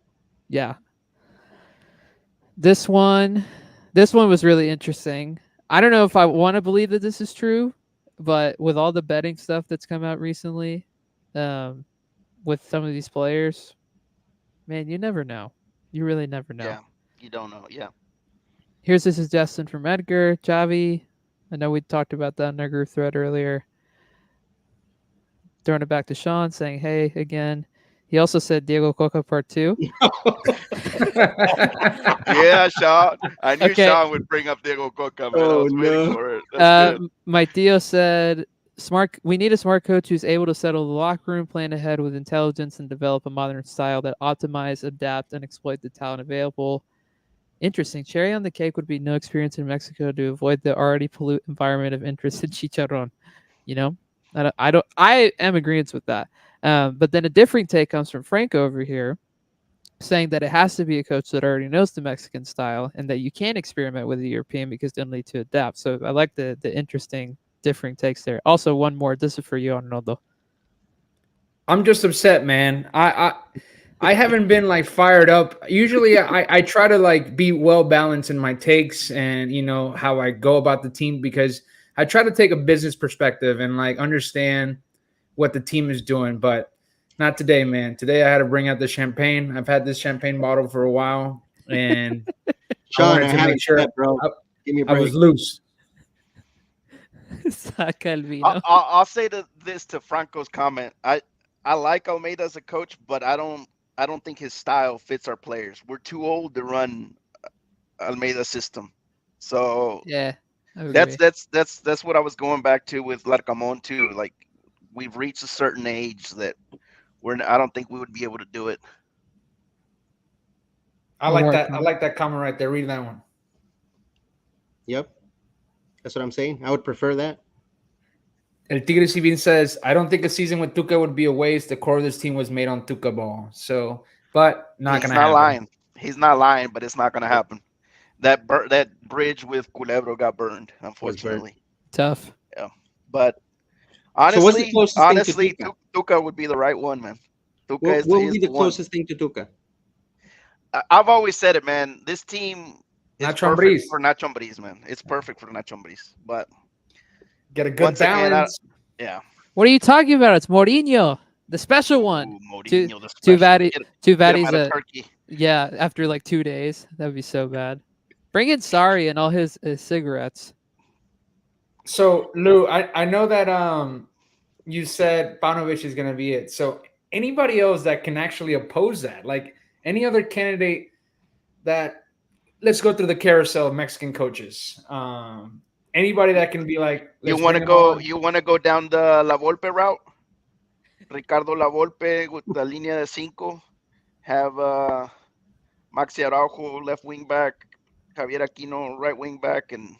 Yeah. This one was really interesting. I don't know if I want to believe that this is true, but with all the betting stuff that's come out recently, with some of these players, man, you never know. You really never know. Yeah, you don't know. Yeah. Here's a suggestion from Edgar Javi. I know we talked about that in our group thread earlier. Throwing it back to Sean, saying, hey, again. He also said Diego Coca part 2. Yeah, Sean. I knew Okay. Sean would bring up Diego Coca, man. I Oh, was waiting no. for it. That's good. My Theo said, we need a smart coach who's able to settle the locker room, plan ahead with intelligence, and develop a modern style that optimize, adapt, and exploit the talent available. Interesting. Cherry on the cake would be no experience in Mexico to avoid the already pollute environment of interest in chicharron. I am agreeing with that. But then a differing take comes from Franco over here, saying that it has to be a coach that already knows the Mexican style and that you can't experiment with the European because they'll need to adapt. So I like the interesting differing takes there. Also, one more. This is for you, Arnoldo. I'm just upset, man. I haven't been like fired up. Usually I try to like be well balanced in my takes and how I go about the team, because I try to take a business perspective and like understand what the team is doing, but not today, man. Today I had to bring out the champagne. I've had this champagne bottle for a while, and Sean, wanted I to haven't make sure slept, bro. Give me a I break. was loose. Saca el vino. I'll say this to Franco's comment. I like Almeida as a coach, but I don't think his style fits our players. We're too old to run Almeida's system. So Yeah, I agree. that's what I was going back to with Larcamon too. Like, we've reached a certain age that I don't think we would be able to do it. I like that. I like that comment right there. Read that one. Yep. That's what I'm saying. I would prefer that. El Tigre Civil says, I don't think a season with Tuca would be a waste. The core of this team was made on Tuca ball. So, but not going to happen. Lying. He's not lying, but it's not going to happen. That bridge with Culebro got burned, unfortunately. Tough. Yeah. But honestly, so what's the closest thing to Tuca would be the right one, man. What would be the closest thing to Tuca? I've always said it, man. This team is Nacho perfect Ambriz. for Nacho Ambriz, man. It's perfect for Nacho Ambriz. But get a good balance. Yeah. What are you talking about? It's Mourinho, the special one. Ooh, Mourinho, the special. Too bad he's a turkey. Yeah, after like 2 days. That would be so bad. Bring in Sarri and all his cigarettes. So, Lou, I know that you said Panovich is going to be it. So, anybody else that can actually oppose that? Like any other candidate that, let's go through the carousel of Mexican coaches. Anybody that can be like, you want to go down the La Volpe route? Ricardo La Volpe with the línea de cinco. have Maxi Araujo left wing back, Javier Aquino right wing back, and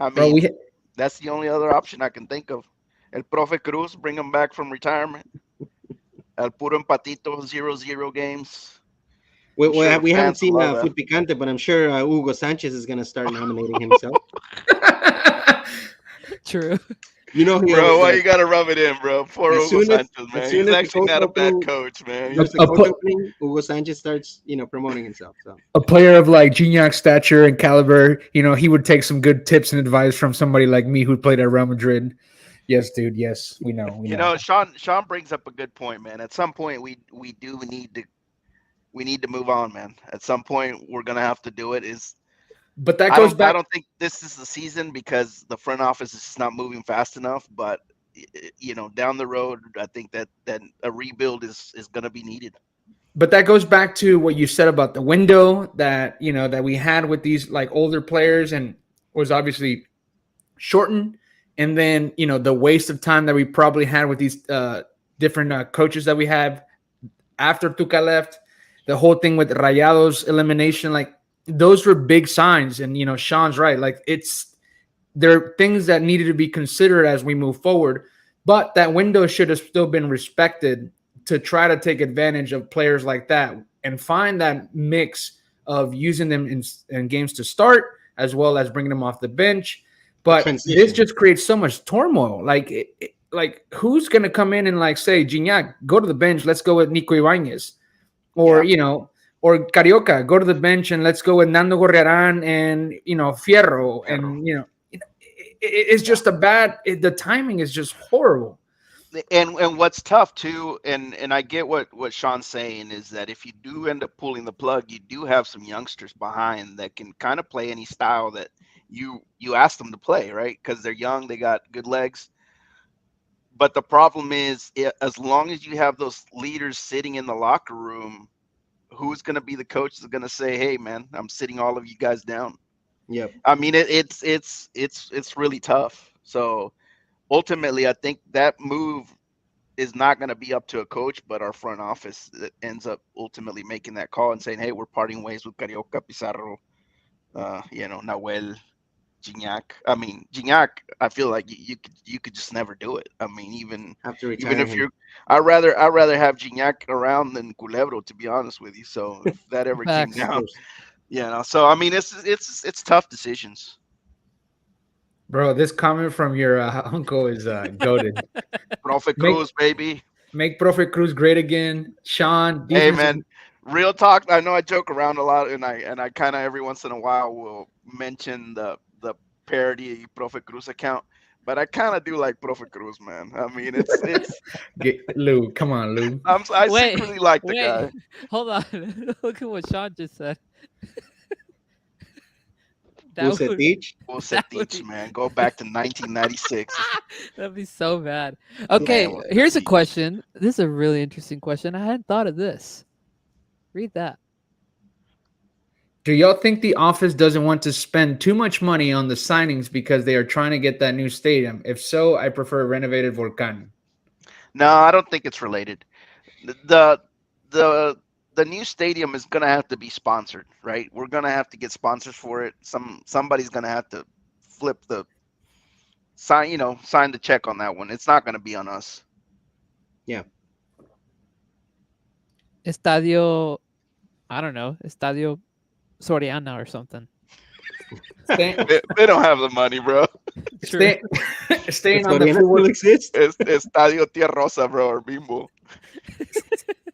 I bro. mean that's the only other option I can think of. El Profe Cruz, bring him back from retirement. El Puro Empatito, 0-0 games. I'm sure the We haven't fans will seen love that. Food Picante, but I'm sure Hugo Sanchez is going to start nominating himself. True. You know, he Bro, always why you gotta rub it in, bro? Poor as Hugo soon as Sanchez, as man. soon He's as the actually coach not a bad opening, coach, man. a, just the a, coach pl- opening, Hugo Sanchez starts, promoting himself. So a player of like Gignac stature and caliber, he would take some good tips and advice from somebody like me who played at Real Madrid. Yes, dude. Yes, we know. We You know. know, Sean brings up a good point, man. At some point, we do need to move on, man. At some point, we're gonna have to do it. Is But that I goes don't I back. don't think this is the season because the front office is just not moving fast enough. But down the road, I think that a rebuild is gonna be needed. But that goes back to what you said about the window that that we had with these like older players and was obviously shortened, and then the waste of time that we probably had with these different coaches that we had after Tuca left, the whole thing with Rayados elimination, like those were big signs. And Sean's right, like there are things that needed to be considered as we move forward, but that window should have still been respected to try to take advantage of players like that and find that mix of using them in games to start as well as bringing them off the bench. the But this transition. just creates so much turmoil. Like who's going to come in and like say, Gignac, go to the bench, let's go with Nico Ibanez, or Yeah, or Carioca, go to the bench and let's go with Nando Gorriarán and Fierro, Ferro. and it's Yeah. just the timing is just horrible. And what's tough too, and I get what Sean's saying is that if you do end up pulling the plug, you do have some youngsters behind that can kind of play any style that you ask them to play, right? Because they're young, they got good legs. But the problem is, as long as you have those leaders sitting in the locker room, who's going to be the coach that's going to say, "Hey, man, I'm sitting all of you guys down." Yep. I mean, it's really tough. So ultimately, I think that move is not going to be up to a coach, but our front office that ends up ultimately making that call and saying, "Hey, we're parting ways with Carioca, Pizarro, Nahuel, Gignac." I mean, Gignac, I feel like you could just never do it. I mean, Have to even retire if him. you're, I'd rather have Gignac around than Culebro, to be honest with you. So if that ever came Facts. Of down, course. so I mean, it's tough decisions. Bro, this comment from your uncle is goaded. Profe Make Cruz, baby. make Profe Cruz great again. Sean, Hey defensive. man, real talk. I know I joke around a lot, and I kind of every once in a while will mention the parody Profe Cruz account, but I kind of do like Profe Cruz, man. I mean, it's Get Lou. Come on, Lou. I Wait, secretly like the wait. guy. Hold on. Look at what Sean just said. That would Vucetich. that would Bucetich, be man, go back to 1996. that'd be so bad. Man, Okay, here's a Bucetich. question. This is a really interesting question. I hadn't thought of this. Read that. Do y'all think the office doesn't want to spend too much money on the signings because they are trying to get that new stadium? If so, I prefer renovated Volcan. No, I don't think it's related. The the the new stadium is gonna have to be sponsored, right? We're gonna have to get sponsors for it. Somebody's gonna have to flip the sign the check on that one. It's not gonna be on us. Yeah. Estadio, I don't know, Estadio Soriana or something. Stay, They don't have the money, bro. True. staying Does on the Soriana football, still exist? Es Estadio Tierra Rosa, bro, or Bimbo.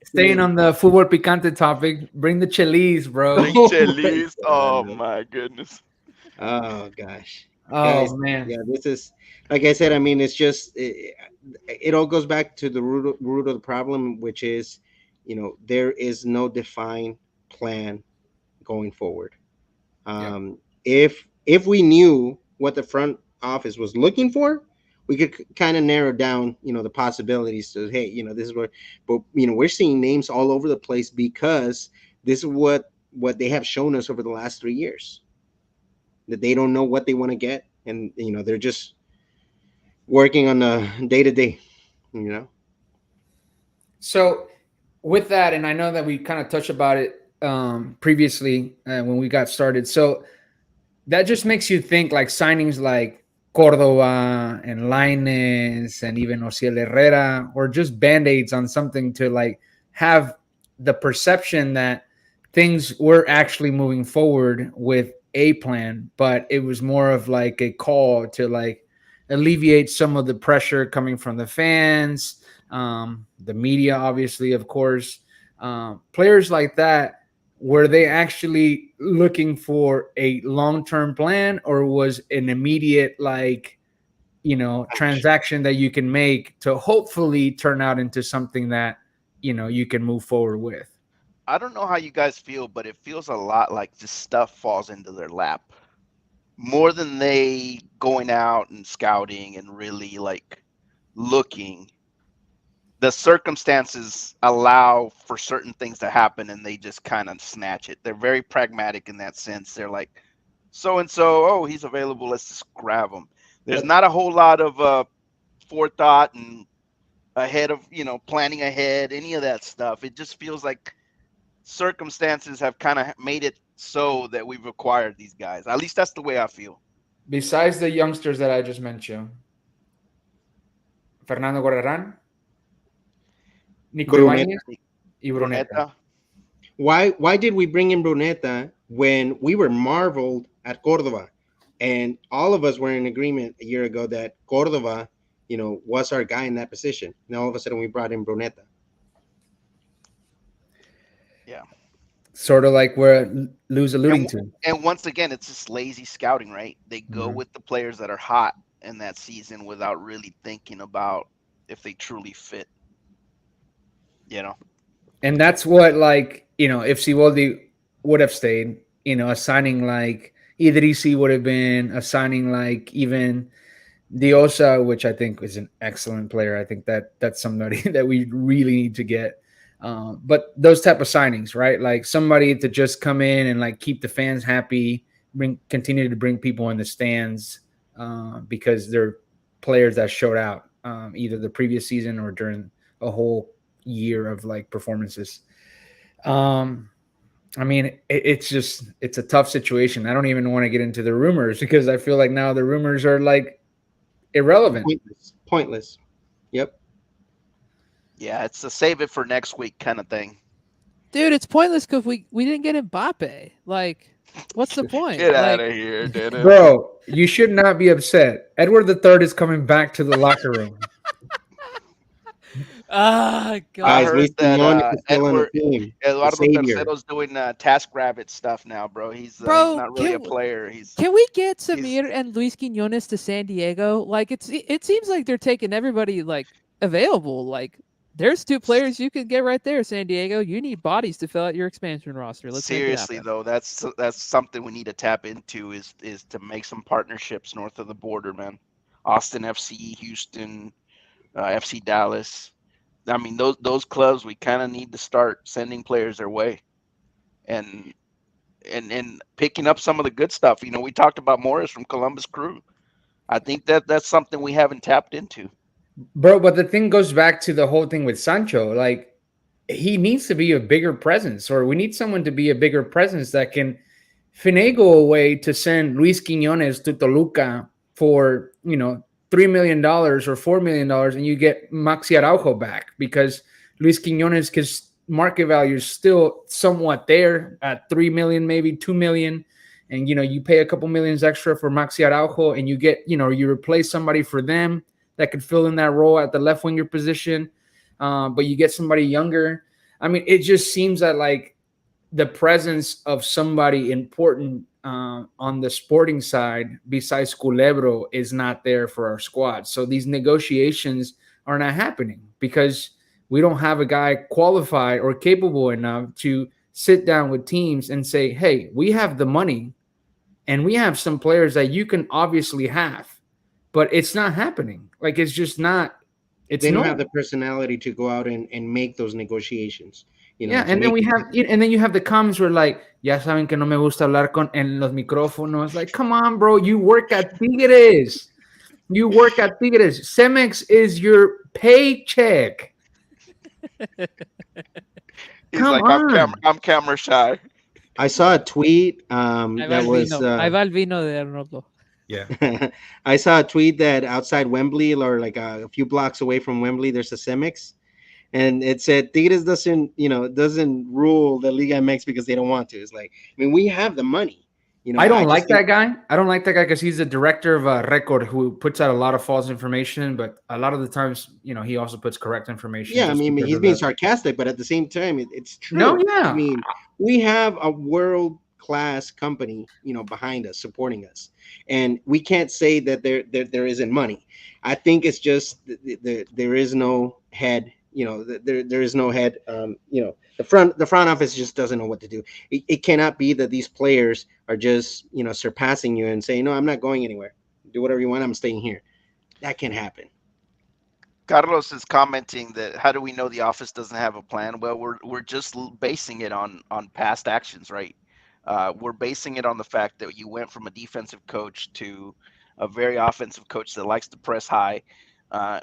staying on the football picante topic. Bring the chilies, bro. Bring Oh my Chelis. Oh god. my goodness. Oh gosh, guys. Oh man. Yeah, this is like I said. I mean, it's just it all goes back to the root of the problem, which is, there is no defined plan going forward. Yep. If we knew what the front office was looking for, we could kind of narrow down, the possibilities. So hey, this is what, but we're seeing names all over the place because this is what they have shown us over the last 3 years, that they don't know what they want to get, and they're just working on a day to day. So with that, and I know that we kind of touched about it previously when we got started. So that just makes you think like signings like Cordova and Lainez and even Ociel Herrera, or just band-aids on something to like have the perception that things were actually moving forward with a plan, but it was more of like a call to like alleviate some of the pressure coming from the fans, the media, obviously, of course. Players like that, were they actually looking for a long-term plan, or was an immediate like transaction that you can make to hopefully turn out into something that you can move forward with? I don't know how you guys feel, but it feels a lot like this stuff falls into their lap more than they going out and scouting and really like looking. The circumstances allow for certain things to happen and they just kind of snatch it. They're very pragmatic in that sense. They're like, so and so, oh, he's available, let's just grab him. There's Yep. not a whole lot of forethought and ahead of, planning ahead, any of that stuff. It just feels like circumstances have kind of made it so that we've acquired these guys. At least that's the way I feel. Besides the youngsters that I just mentioned, Fernando Gorrerán, Nico Bruneta. Ibáñez, y Bruneta. Bruneta, Why did we bring in Bruneta when we were marveled at Cordova? And all of us were in agreement a year ago that Cordova, was our guy in that position. And all of a sudden we brought in Bruneta. yeah. Sort of like where Lou's alluding And to. and once again, it's just lazy scouting, right? They go Mhm. with the players that are hot in that season without really thinking about if they truly fit. You know, And that's what, like, if Siboldi would have stayed, a signing like Idrisi would have been a signing like even Diosa, which I think is an excellent player. I think that's somebody that we really need to get. But those type of signings, right? Like somebody to just come in and like keep the fans happy, continue to bring people in the stands because they're players that showed out either the previous season or during a whole year of like performances. Um, I mean, it's a tough situation. I don't even want to get into the rumors because I feel like now the rumors are like irrelevant. Pointless. Yep. yeah, it's a save it for next week kind of thing. Dude, it's pointless because we didn't get Mbappe. Like, what's the point? Get out Like, of here, Dennis. Bro, you should not be upset. Edward III is coming back to the locker room. I God. Guys, heard Luis that Quinones is still on the Edward team. The Eduardo savior. Tercero's doing Task Rabbit stuff now, bro. He's Bro, not really a player. can we get He's Samir and Luis Quinones to San Diego? Like, it seems like they're taking everybody like available. Like, there's two players you can get right there, San Diego. You need bodies to fill out your expansion roster. Let's make it seriously happen. though. That's something we need to tap into is to make some partnerships north of the border, man. Austin FC, Houston, FC Dallas. I mean, those clubs we kind of need to start sending players their way, and and picking up some of the good stuff. We talked about Morris from Columbus Crew. I think that's something we haven't tapped into. Bro, but the thing goes back to the whole thing with Sancho. Like, he needs to be a bigger presence, or we need someone to be a bigger presence that can finagle a way to send Luis Quinones to Toluca for, $3 million or $4 million, and you get Maxi Araujo back because Luis Quinones, his market value is still somewhat there at 3 million, maybe 2 million. And you pay a couple millions extra for Maxi Araujo, and you get, you replace somebody for them that could fill in that role at the left winger position. But you get somebody younger. I mean, it just seems that like the presence of somebody important on the sporting side besides Culebro is not there for our squad. So these negotiations are not happening because we don't have a guy qualified or capable enough to sit down with teams and say, hey, we have the money and we have some players that you can obviously have, but it's not happening. Like, it's just not, it's They don't no. have the personality to go out and make those negotiations. Yeah, To and then make you have the comments where like, ya saben que no me gusta hablar con en los micrófonos. Like, come on, bro, you work at Tigres. You work at Tigres. Cemex is your paycheck. He's Come like, on. I'm camera shy. I saw a tweet Ahí va that el was vino. Ahí va el vino de Arnoldo. Yeah. I saw a tweet that outside Wembley, or like a few blocks away from Wembley, there's a Cemex, and it said Tigres doesn't rule the Liga MX because they don't want to. It's like, I mean, we have the money. I I don't just like think, that guy. I don't like that guy because he's the director of Record, who puts out a lot of false information. But a lot of the times, he also puts correct information yeah, I just mean, because he's of being the. sarcastic, but at the same time, it's No, true. I yeah, mean, we have a world class company, behind us, supporting us, and we can't say that there isn't money. I think it's just there is no head. There is no head. The front office just doesn't know what to do. It cannot be that these players are just surpassing you and saying, no, I'm not going anywhere. Do whatever you want. I'm staying here. That can't happen. Carlos is commenting that how do we know the office doesn't have a plan? Well, we're just basing it on past actions, right? We're basing it on the fact that you went from a defensive coach to a very offensive coach that likes to press high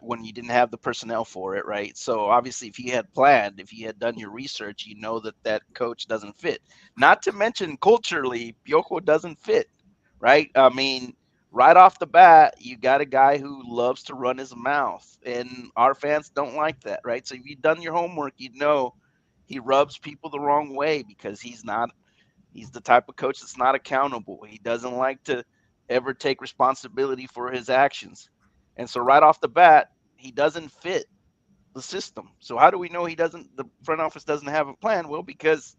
when you didn't have the personnel for it, right? So obviously, if you had planned, if you had done your research, you know that coach doesn't fit. Not to mention culturally, Piojo doesn't fit, right? I mean, right off the bat, you got a guy who loves to run his mouth, and our fans don't like that, right? So if you've done your homework, you know he rubs people the wrong way because he's the type of coach that's not accountable. He doesn't like to ever take responsibility for his actions. And so right off the bat, he doesn't fit the system. So how do we know the front office doesn't have a plan? Well, because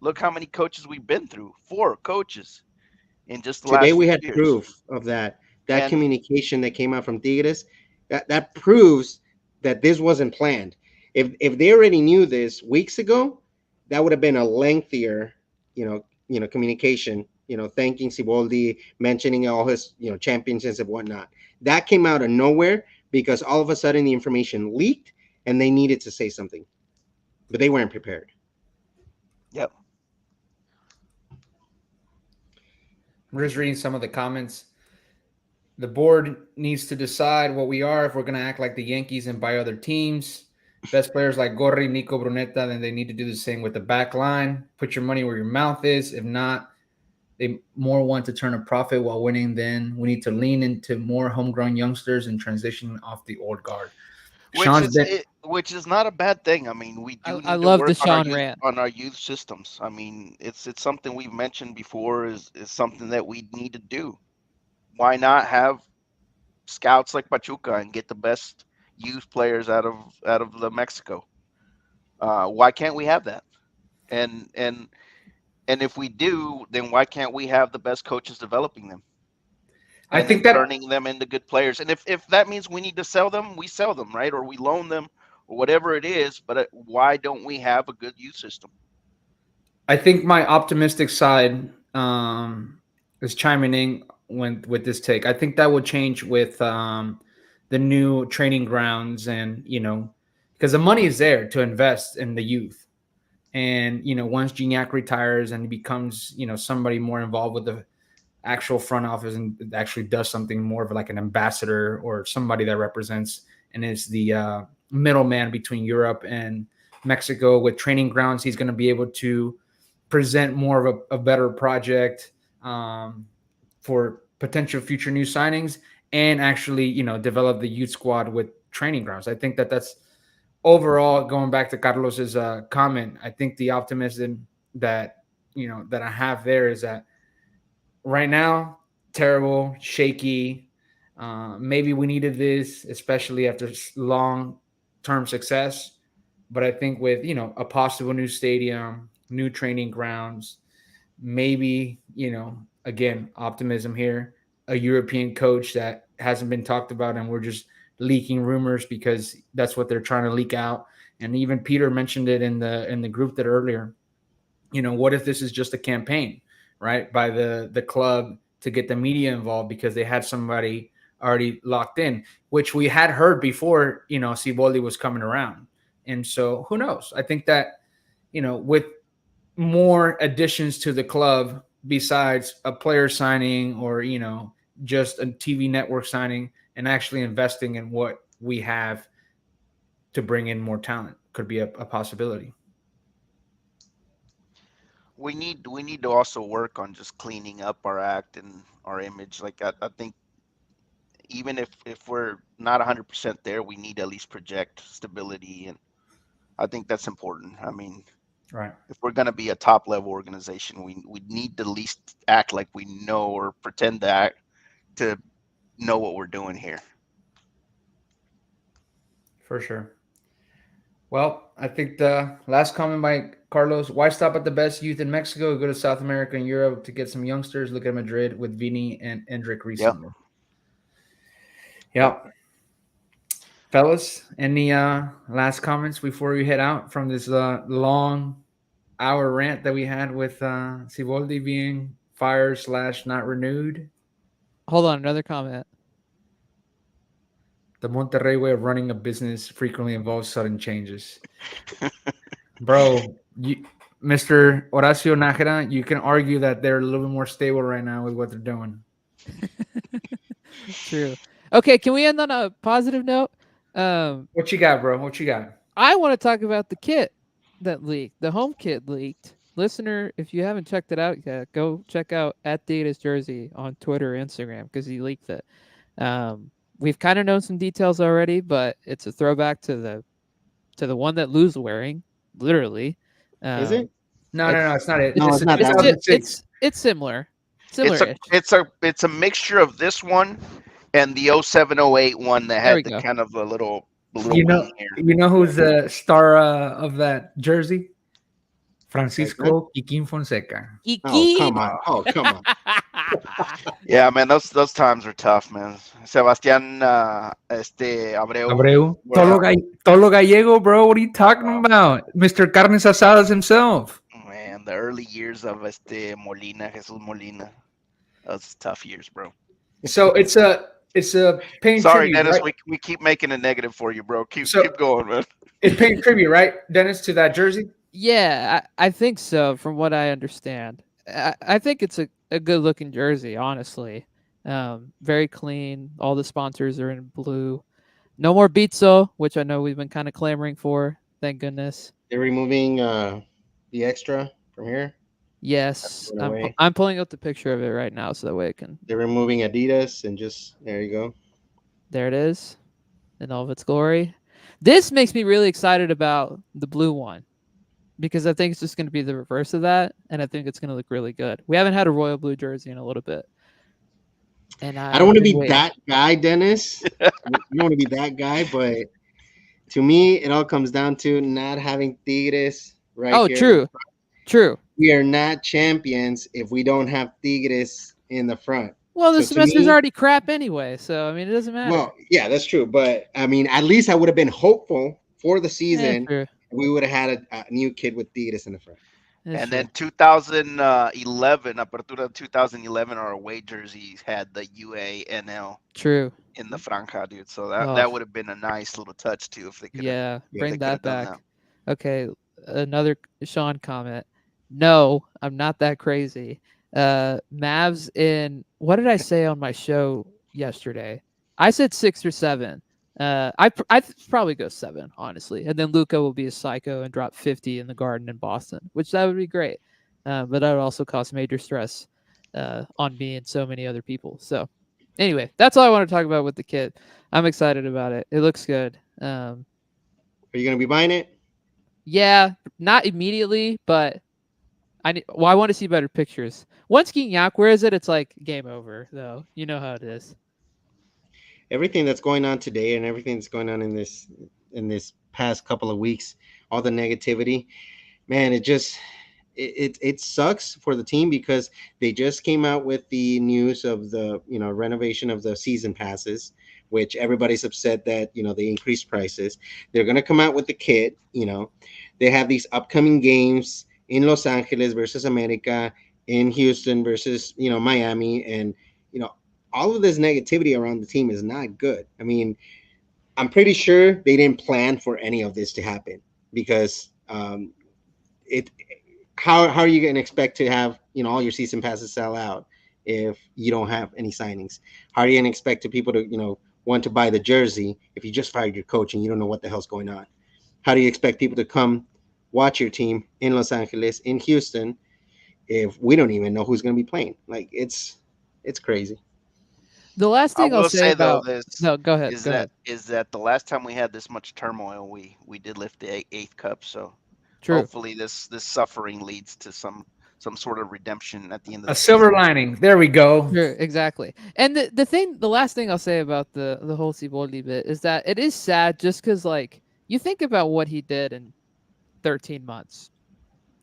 look how many coaches we've been through. 4 coaches in just the Today last we few had years. proof of that And communication that came out from Tigres. That proves that this wasn't planned. If they already knew this weeks ago, that would have been a lengthier, communication. Thanking Siboldi, mentioning all his championships and whatnot. That came out of nowhere because all of a sudden the information leaked and they needed to say something, but they weren't prepared. yep. I'm just reading some of the comments. The board needs to decide what we are, if we're going to act like the Yankees and buy other teams. Best players like Gorri, Nico Brunetta, then they need to do the same with the back line. Put your money where your mouth is. If not, they more want to turn a profit while winning. Then we need to lean into more homegrown youngsters and transition off the old guard. Sean's been Which is not a bad thing. I mean, we do I need to love the work Sean rant. on our youth systems. I mean, it's something we've mentioned before is something that we need to do. Why not have scouts like Pachuca and get the best youth players out of the Mexico? Why can't we have that? And if we do, then why can't we have the best coaches developing them I and then think that turning them into good players? And if that means we need to sell them, we sell them, right? Or we loan them or whatever it is. But why don't we have a good youth system? I think my optimistic side is chiming in with this take. I think that would change with the new training grounds, and because the money is there to invest in the youth. And once Gignac retires and he becomes somebody more involved with the actual front office and actually does something more of like an ambassador or somebody that represents and is the middleman between Europe and Mexico with training grounds, he's going to be able to present more of a better project for potential future new signings, and actually develop the youth squad with training grounds. I think that's overall, going back to Carlos's comment. I think the optimism that that I have there is that right now, terrible, shaky. Maybe we needed this, especially after long-term success. But I think with a possible new stadium, new training grounds, maybe again, optimism here. A European coach that hasn't been talked about, and we're just leaking rumors because that's what they're trying to leak out. And even Peter mentioned it in the group that earlier. What if this is just a campaign, right, by the club to get the media involved because they had somebody already locked in, which we had heard before, Siboldi was coming around. And so who knows? I think that, with more additions to the club besides a player signing or, just a TV network signing, and actually investing in what we have to bring in more talent could be a possibility. we need to also work on just cleaning up our act and our image. Like I think even if we're not 100% there, we need to at least project stability, and I think that's important. I mean, Right. if we're going to be a top level organization, we need to at least act like we know or pretend to act to know what we're doing here. For sure. Well, I think the last comment by Carlos: Why stop at the best youth in Mexico? Go to South America and Europe to get some youngsters. Look at Madrid with Vini and Endrick Yep. recently. Yep. Yep. Fellas, any last comments before we head out from this long hour rant that we had with Siboldi being fired slash not renewed? Hold on, another comment. The Monterrey way of running a business frequently involves sudden changes. Bro, Mr. Horacio Nájera, you can argue that they're a little bit more stable right now with what they're doing. True. Okay, can we end on a positive note? What you got, bro? What you got? I want to talk about the kit that leaked. The home kit leaked. Listener, if you haven't checked it out yet, go check out @DatasJersey on Twitter or Instagram because he leaked it. We've kind of known some details already, but it's a throwback to the one that Lou's wearing, literally. Is it? No, it's not it. No, It's it's a not that one. 2006. It's similar. It's Similar-ish. it's a mixture of this one and the 0708 one that There we had the go. kind of a little You know, wing here. you know who's the star of that jersey? Francisco Quiquín Fonseca. Oh, Kiki. come on. Oh, come on. Yeah, man, those times are tough, man. Sebastián Abreu. Abreu. Well, Tolo Gallego, bro. What are you talking about? Mr. Carnes Asadas himself. man, the early years of Molina, Jesus Molina. Those tough years, bro. So it's a paying Sorry, tribute, Dennis, right? we keep making it negative for you, bro. Keep So- keep going, man. It's paying tribute, right, Dennis, to that jersey? Yeah, I think so, from what I understand. I think it's a good looking jersey, honestly. Very clean. All the sponsors are in blue. No more Bizzo, which I know we've been kind of clamoring for. Thank goodness. They're removing the extra from here. Yes, That's away. I'm pulling up the picture of it right now, so that way it can. They're removing Adidas and just there you go. There it is, in all of its glory. This makes me really excited about the blue one because I think it's just going to be the reverse of that, and I think it's going to look really good. We haven't had a royal blue jersey in a little bit, and I don't want to I've been be waiting. that guy, Dennis. You don't want to be that guy, but to me, it all comes down to not having Tigres right Oh, here. true. We are not champions if we don't have Tigres in the front. Well, the So to semester's me- already crap anyway, so I mean, it doesn't matter. Well, yeah, that's true. But I mean, at least I would have been hopeful for the Yeah, season. true. We would have had a new kid with Tigres in the front. That's And true. then 2011, Apertura 2011, our away jerseys had the UANL True. in the franja, dude. So Oh. that would have been a nice little touch too if they could. Yeah, bring they that could've done back. Okay, another Sean comment. No, I'm not that crazy. Mavs in what did I say on my show yesterday? I said 6 or 7. I'd probably go 7, honestly, and then Luca will be a psycho and drop 50 in the Garden in Boston, which that would be great. But that would also cause major stress on me and so many other people. So, anyway, that's all I want to talk about with the kit. I'm excited about it. It looks good. Are you going to be buying it? Yeah, not immediately, but I want to see better pictures. Once Gignac wears it, it's like game over, though. You know how it is. Everything that's going on today and everything that's going on in this past couple of weeks, all the negativity, man, it sucks for the team because they just came out with the news of the renovation of the season passes, which everybody's upset that they increased prices. They're going to come out with the kit. They have these upcoming games in Los Angeles versus America, in Houston versus Miami, and all of this negativity around the team is not good. I mean, I'm pretty sure they didn't plan for any of this to happen because how are you going to expect to have all your season passes sell out if you don't have any signings? How are you going to expect people to want to buy the jersey if you just fired your coach and you don't know what the hell's going on? How do you expect people to come watch your team in Los Angeles, in Houston, if we don't even know who's going to be playing. Like it's crazy. The last I thing I'll will say say though about this no, go ahead, is go that ahead. the last time we had this much turmoil, we did lift the eighth cup. So True. hopefully this suffering leads to some sort of redemption at the end of A the silver season. lining. There we go. Sure, exactly. And the last thing I'll say about the whole Siboldi bit is that it is sad just because like you think about what he did in 13 months,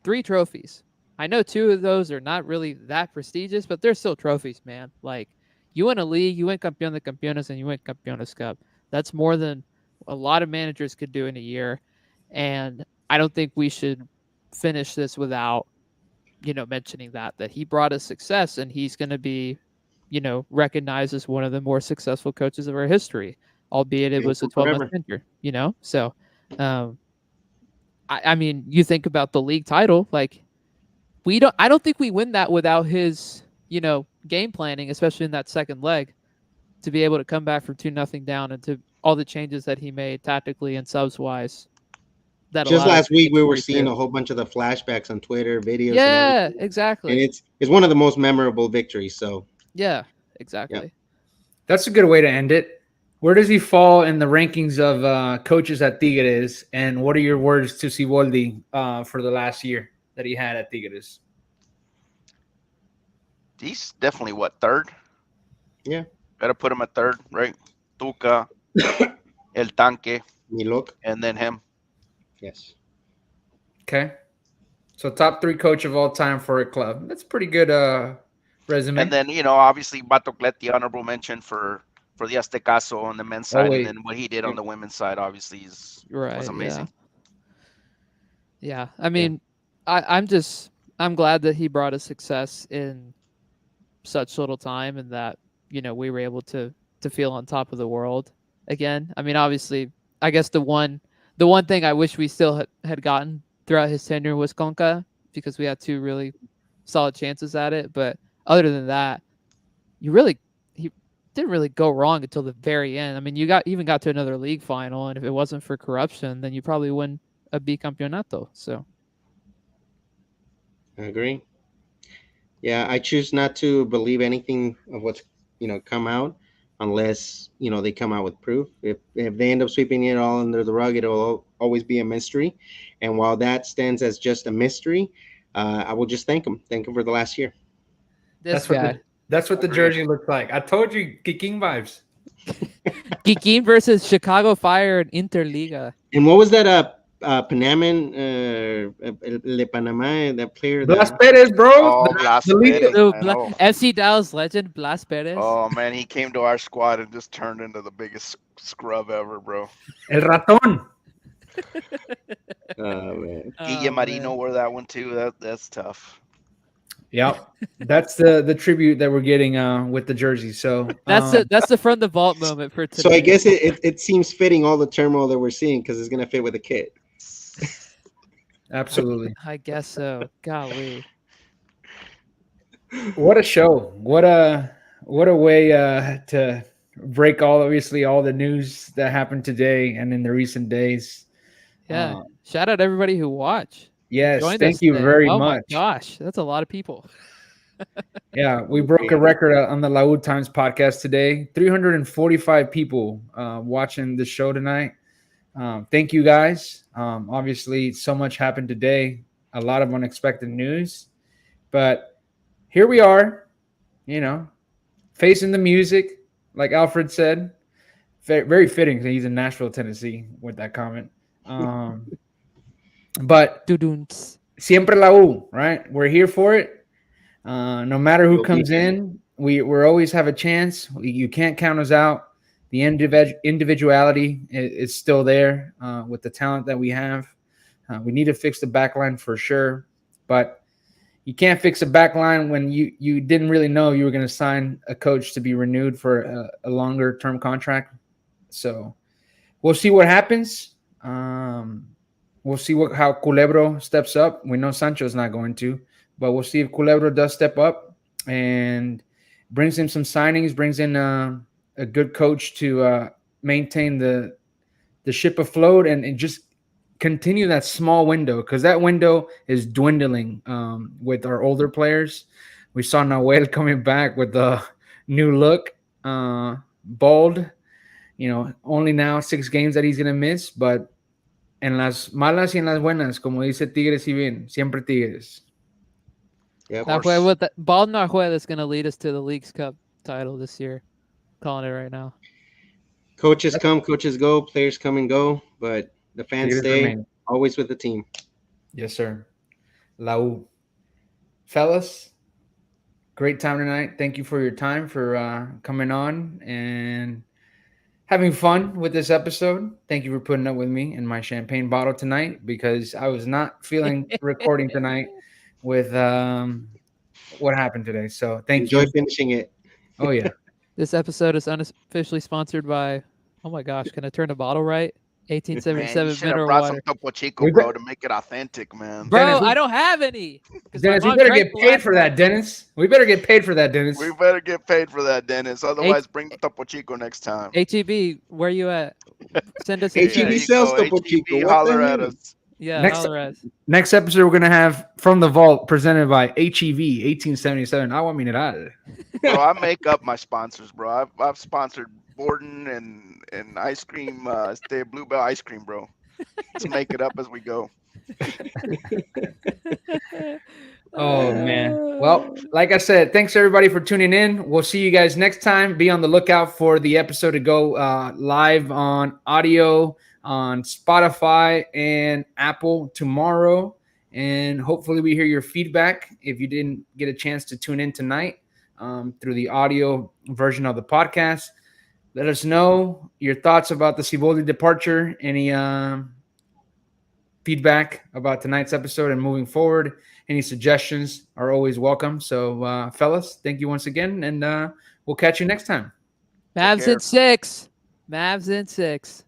3 trophies. I know 2 of those are not really that prestigious, but they're still trophies, man. Like you win a league, you win Campeón de Campeones, and you win Campeones Cup. That's more than a lot of managers could do in a year, and I don't think we should finish this without mentioning that he brought us success and he's going to be, recognized as one of the more successful coaches of our history, albeit it And was a for 12-month forever. tenure. So, um, I mean, you think about the league title, like I don't think we win that without his, game planning, especially in that second leg, to be able to come back from 2-0 down and to all the changes that he made tactically and subs wise that Just allowed us last to week get to we where were we seeing do. a whole bunch of the flashbacks on Twitter videos and Yeah, everything, and exactly. it's one of the most memorable victories. So Yeah, yeah, exactly. That's a good way to end it. Where does he fall in the rankings of coaches at Tigres? And what are your words to Siboldi for the last year that he had at Tigres? He's definitely what, third? yeah, Gotta put him at third, right? Tuca, El Tanque, Milok, and then him. yes, Okay. So top 3 coach of all time for a club. That's pretty good And resume. then, obviously Batoclet, honorable mention for the Aztecaso on the men's side, and Always. then what he did on the women's side obviously was Right. Yeah. amazing. Yeah. I yeah. mean, I'm glad that he brought us success in such little time and that, we were able to feel on top of the world again. I mean, obviously, I guess the one thing I wish we still had gotten throughout his tenure was Conca because we had 2 really solid chances at it. But other than that, he didn't really go wrong until the very end. I mean, you got to another league final, and if it wasn't for corruption, then you probably win a bicampeonato. So I agree. Yeah, I choose not to believe anything of what's come out unless they come out with proof. If they end up sweeping it all under the rug, it'll always be a mystery. And while that stands as just a mystery, I will just thank him for the last year. this That's what guy, the Agreed. jersey looks like. I told you, kicking vibes. Gikin versus Chicago Fire and Interliga. And what was that? Panaman, Le Panama, that player Blas that Perez, bro. Oh, Blas The lead. Perez, So man. Oh, FC Dallas legend Blas Perez. oh man, he came to our squad and just turned into the biggest scrub ever, bro. El ratón. man. Guille Oh, Marino man. wore that one too. That's tough. Yep. That's the tribute that we're getting with the jersey. So That's the from the vault moment for So I today. guess it seems fitting all the turmoil that we're seeing because it's gonna fit with the kit. absolutely. I guess so. Golly. What a show. What a way to break obviously all the news that happened today and in the recent days. Yeah. Shout out everybody who watched. Yes, Joined us thank you today. very Oh my much. gosh, that's a lot of people. Yeah, we broke a record on the Laud Times podcast today. 345 people watching the show tonight. Thank you guys. Obviously, so much happened today. A lot of unexpected news, but here we are. Facing the music, like Alfred said. Very fitting. He's in Nashville, Tennessee, with that comment. But Dudunts. siempre la U, right? We're here for it. No matter who Go comes Beavs. in, we're always have a chance. You can't count us out. The individuality is still there with the talent that we have. We need to fix the back line for sure, but you can't fix a back line when you didn't really know you were going to sign a coach to be renewed for a longer term contract. So we'll see what happens. We'll see how Culebro steps up. We know Sancho's not going to, but we'll see if Culebro does step up and brings in some signings, brings in a good coach to maintain the ship afloat and just continue that small window, because that window is dwindling with our older players. We saw Nahuel coming back with the new look, bald. Only now 6 games that he's gonna miss, but en las malas y en las buenas, como dice Tigres y bien, siempre Tigres. Yep. Bald Nahuel is going to lead us to the League's Cup title this year. Calling it right now. Coaches come, coaches go, players come and go, but the fans Tigres stay remain. always with the team. Yes, sir. La U. Fellas, great time tonight. Thank you for your time, for coming on and having fun with this episode. Thank you for putting up with me and my champagne bottle tonight, because I was not feeling recording tonight with what happened today. So thank Enjoy you. finishing it. Oh, yeah. This episode is unofficially sponsored by, oh my gosh, can I turn the bottle right? Man, you 1877 should have mineral brought water. some Topo Chico, We bro, bet- to make it authentic, man. Bro, Dennis, I don't have any. 'Cause my Dennis, we mom better drank get the paid last for one. that, Dennis. We better get paid for that, Dennis. We better get paid for that, Dennis. Otherwise, bring the Topo Chico next time. HEB, where you at? Send us a HEB check. There you sells go. Topo Chico. HEB, What holler the at hell? us. Yeah, Next- holler at us. Next episode, we're going to have From the Vault, presented by HEV 1877 Agua Mineral. Bro, I make up my sponsors, bro. I've sponsored Borden and ice cream, stay Bluebell ice cream, bro. Let's make it up as we go. Oh, man. Well, like I said, thanks everybody for tuning in. We'll see you guys next time. Be on the lookout for the episode to go live on audio on Spotify and Apple tomorrow. And hopefully we hear your feedback if you didn't get a chance to tune in tonight through the audio version of the podcast. Let us know your thoughts about the Siboldi departure, any feedback about tonight's episode and moving forward. Any suggestions are always welcome. So, fellas, thank you once again, and we'll catch you next time. Mavs care. in 6. Mavs in 6.